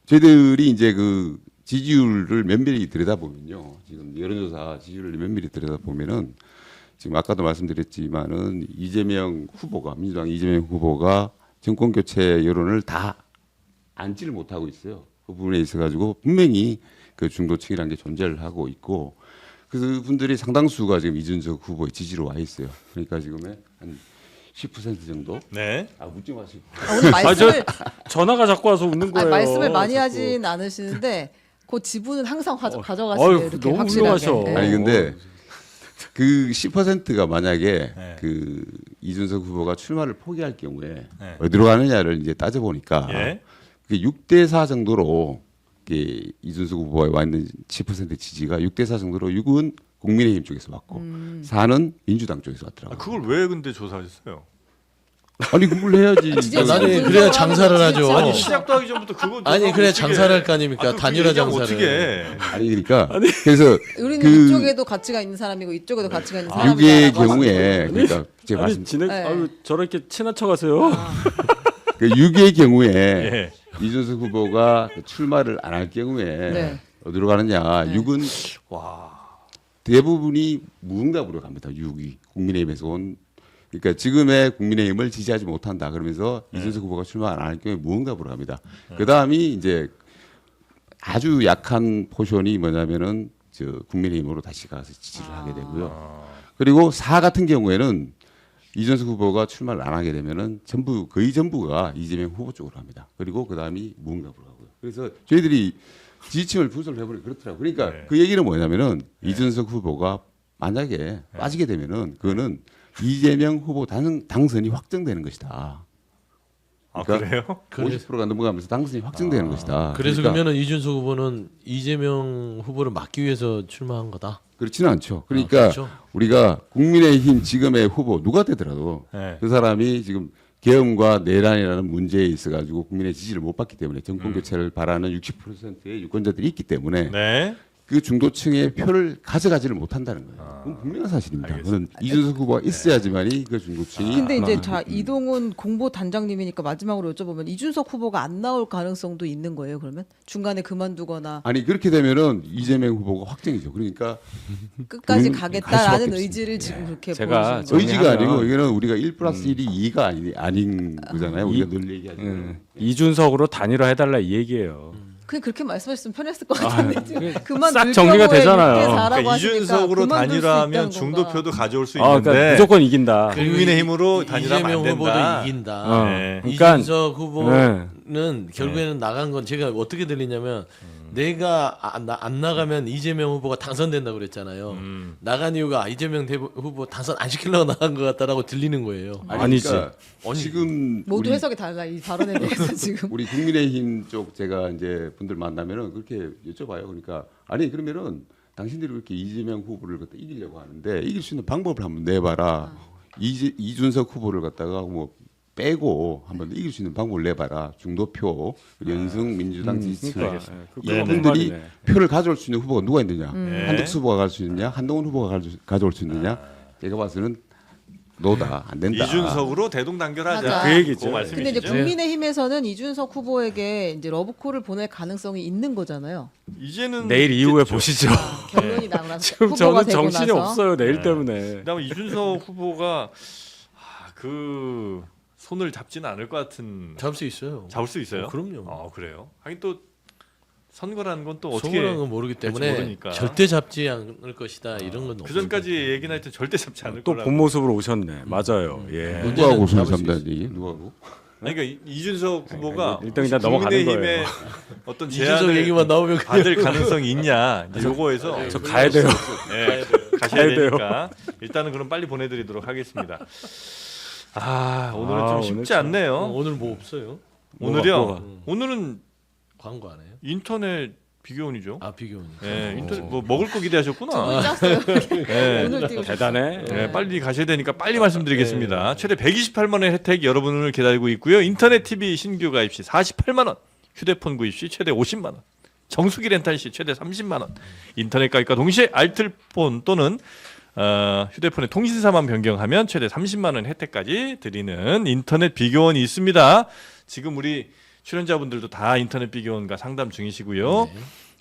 저희들이 이제 그 지지율을 면밀히 들여다보면요, 지금 여론조사 지지율을 면밀히 들여다보면은 지금 아까도 말씀드렸지만은 이재명 후보가 민주당 이재명 후보가 정권 교체 여론을 다 안지를 못하고 있어요. 그 부분에 있어 가지고 분명히 그 중도층이라는 게 존재를 하고 있고 그 분들이 상당수가 지금 이준석 후보의 지지로 와 있어요. 그러니까 지금의 한 10% 정도. 네. 웃지 마시고. 오늘 말씀을 전화가 자꾸 와서 웃는 거예요. 말씀을 많이 자꾸. 하진 않으시는데 그 지분은 항상 어휴, 가져가시네요. 이렇게 너무 확실하게. 훌륭하셔. 네. 아니 근데 그 10%가 만약에 네. 그 이준석 후보가 출마를 포기할 경우에 네. 어디로 가느냐를 이제 따져 보니까 예. 그 6대4 정도로 이게 이준석 후보에 와 있는 10% 지지가 6대4 정도로 6은 국민의힘 쪽에서 왔고 4는 민주당 쪽에서 왔더라고요. 그걸 왜 근데 조사하셨어요? 아니 그걸 해야지. 지지율 아니, 분석을 그래야 하는 장사를 거지, 하죠. 진짜. 아니 시작도 하기 전부터 그거 아니 그래 장사를 할 거 아닙니까? 단일화 장사를. 어떻게 해? 아니 그러니까 그래서 우리는 그 이쪽에도 가치가 있는 사람이고 이쪽에도 가치가 있는 6의 사람이다라고 경우에 그러니까 제가 말씀 아니 진행 네. 아유 저렇게 친한 척하세요. 그 6의 경우에 예. 이준석 후보가 출마를 안 할 경우에 네. 어디로 가느냐? 네. 6은 와. 대부분이 무응답으로 갑니다. 6이 국민의힘에서 온 그러니까 지금의 국민의힘을 지지하지 못한다 그러면서 이준석 후보가 출마 안 할 경우에 무응답으로 갑니다. 그 다음이 이제 아주 약한 포션이 뭐냐면은 저 국민의힘으로 다시 가서 지지를 하게 되고요. 그리고 4 같은 경우에는 이준석 후보가 출마를 안 하게 되면은 거의 전부가 이재명 후보 쪽으로 합니다. 그리고 그 다음이 무응답으로 가고요. 그래서 저희들이 지지층을 분석을 해보니 그렇더라고요. 그러니까 네. 그 얘기는 뭐냐면은 이준석 후보가 만약에 빠지게 되면은 그거는 이재명 후보 당선이 확정되는 것이다. 그래요? 50%가 넘어가면서 당선이 확정되는 것이다. 그래서 그러니까 그러면은 이준석 후보는 이재명 후보를 막기 위해서 출마한 거다. 그렇지는 않죠. 그러니까 그렇죠? 우리가 국민의힘 지금의 후보 누가 되더라도 네. 그 사람이 지금 계엄과 내란이라는 문제에 있어가지고 국민의 지지를 못 받기 때문에 정권 교체를 바라는 60%의 유권자들이 있기 때문에 네. 그 중도층의 표를 가져가지를 못한다는 거예요. 그건 분명한 사실입니다. 그건 이준석 후보가 있어야지만이 그 중도층이. 근데 이제 하나. 자 이동훈 공보 단장님이니까 마지막으로 여쭤보면 이준석 후보가 안 나올 가능성도 있는 거예요. 그러면 중간에 그만두거나 아니 그렇게 되면은 이재명 후보가 확정이죠. 그러니까 끝까지 갈 수밖에 가겠다라는 없습니다. 의지를 지금 그렇게 제가 보여주는 거예요. 의지가 정리하면- 아니고 이거는 우리가 1+1이 2가 아닌 거잖아요. 우리가 늘 얘기하죠. 이준석으로 단일화 해달라 이 얘기예요. 그냥 그렇게 말씀하셨으면 편했을 것 같은데 지금 그만 싹 정리가 되잖아요. 그러니까 이준석으로 단일화하면 중도표도 가져올 수 아, 있는데 그러니까 무조건 이긴다. 그리고 국민의힘으로 이- 단일화하면 안 이재명 된다. 후보도 이긴다. 네. 그러니까- 이준석 후보는 결국에는 나간 건 제가 어떻게 들리냐면 내가 안 나가면 이재명 후보가 당선된다고 그랬잖아요. 나간 이유가 이재명 후보 당선 안 시키려고 나간 것 같다라고 들리는 거예요. 아니지. 그러니까 지금 모두 우리, 해석이 달라 이 발언에 대해서 지금 우리 국민의힘 쪽 제가 이제 분들 만나면은 그렇게 여쭤봐요. 그러니까 아니 그러면은 당신들이 그렇게 이재명 후보를 갖다 이기려고 하는데 이길 수 있는 방법을 한번 내봐라. 이준석 후보를 갖다가 뭐 빼고 한번 이길 수 있는 방법을 내봐라. 중도표, 연승 민주당 지지층 네, 이분들이 네. 표를 가져올 수 있는 후보가 누가 있느냐? 네. 한덕수 후보가 가져올 수 있느냐? 한동훈 후보가 가져올 수 있느냐? 제가 봐서는 노다 안 된다. 이준석으로 대동단결하자. 맞아. 그 얘기죠. 그 근데 이제 말씀이시죠? 국민의힘에서는 이준석 후보에게 이제 러브콜을 보낼 가능성이 있는 거잖아요. 이제는 내일 이후에 있겠죠. 보시죠. 결론이 나고 나서 지금 후보가 저는 되고 정신이 나서. 없어요. 내일 네. 때문에. 그다음에 이준석 후보가 그 손을 잡지는 않을 것 같은. 잡을 수 있어요. 잡을 수 있어요? 그럼요. 그래요. 하긴 또 선거라는 건 또 어떻게 속으로는 건 모르기 될지 때문에 모르니까. 절대 잡지 않을 것이다 이런 건 그 전까지 얘기는 하여튼 절대 잡지 않을 또 거라고. 본 모습으로 오셨네. 맞아요. 예. 문제는 누구하고 손 잡을 수 잡는다는 얘기? 누구하고? 아니, 그러니까 이준석 후보가 일단 그냥 넘어가는 국민의힘의 거예요. 어떤 이준석 제안을 얘기만 나오면 받을 가능성이 있냐 이제 요거에서 저 가야 돼요. 예, 가셔야 가야 돼요. 되니까 일단은 그럼 빨리 보내드리도록 하겠습니다. 오늘은 아, 좀 오늘 쉽지 참- 않네요. 오늘 뭐 없어요? 오늘요. 뭐가? 오늘은 광고 안 해요? 인터넷 비교원이죠. 아 비교는. 예, 인터넷 뭐 먹을 거 기대하셨구나. 오늘 짰어요. 예. 오늘 뛰고 대단해. 네, 빨리 가셔야 되니까 빨리 말씀드리겠습니다. 최대 128만 원의 혜택 여러분을 기다리고 있고요. 인터넷 TV 신규 가입 시 48만 원, 휴대폰 구입 시 최대 50만 원, 정수기 렌탈 시 최대 30만 원, 인터넷 가입과 동시에 알뜰폰 또는 휴대폰의 통신사만 변경하면 최대 30만 원 혜택까지 드리는 인터넷 비교원이 있습니다. 지금 우리 출연자분들도 다 인터넷 비교원과 상담 중이시고요.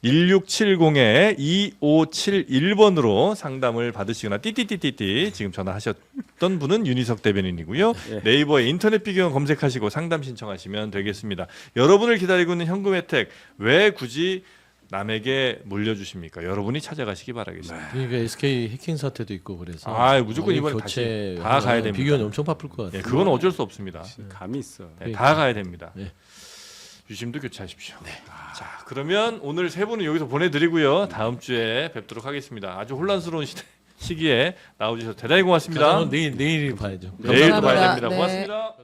1670-2571번으로 상담을 받으시거나 띠띠띠띠띠 지금 전화하셨던 분은 윤희석 대변인이고요. 네이버에 인터넷 비교원 검색하시고 상담 신청하시면 되겠습니다. 여러분을 기다리고 있는 현금 혜택 왜 굳이 남에게 물려주십니까? 여러분이 찾아가시기 바라겠습니다. 그러니까 SK 해킹 사태도 있고 그래서. 무조건 이번에 교체 다시 다 가야 됩니다. 비교는 엄청 바쁠 것 같아요. 네, 그건 어쩔 수 없습니다. 감이 있어. 네, 다 가야 됩니다. 네. 유심도 교체하십시오. 자, 그러면 오늘 세 분은 여기서 보내드리고요. 다음 주에 뵙도록 하겠습니다. 아주 혼란스러운 시기에 나와주셔서 대단히 고맙습니다. 가장은 내일이 봐야죠. 내일 또 봐야 감사합니다. 됩니다. 네. 고맙습니다.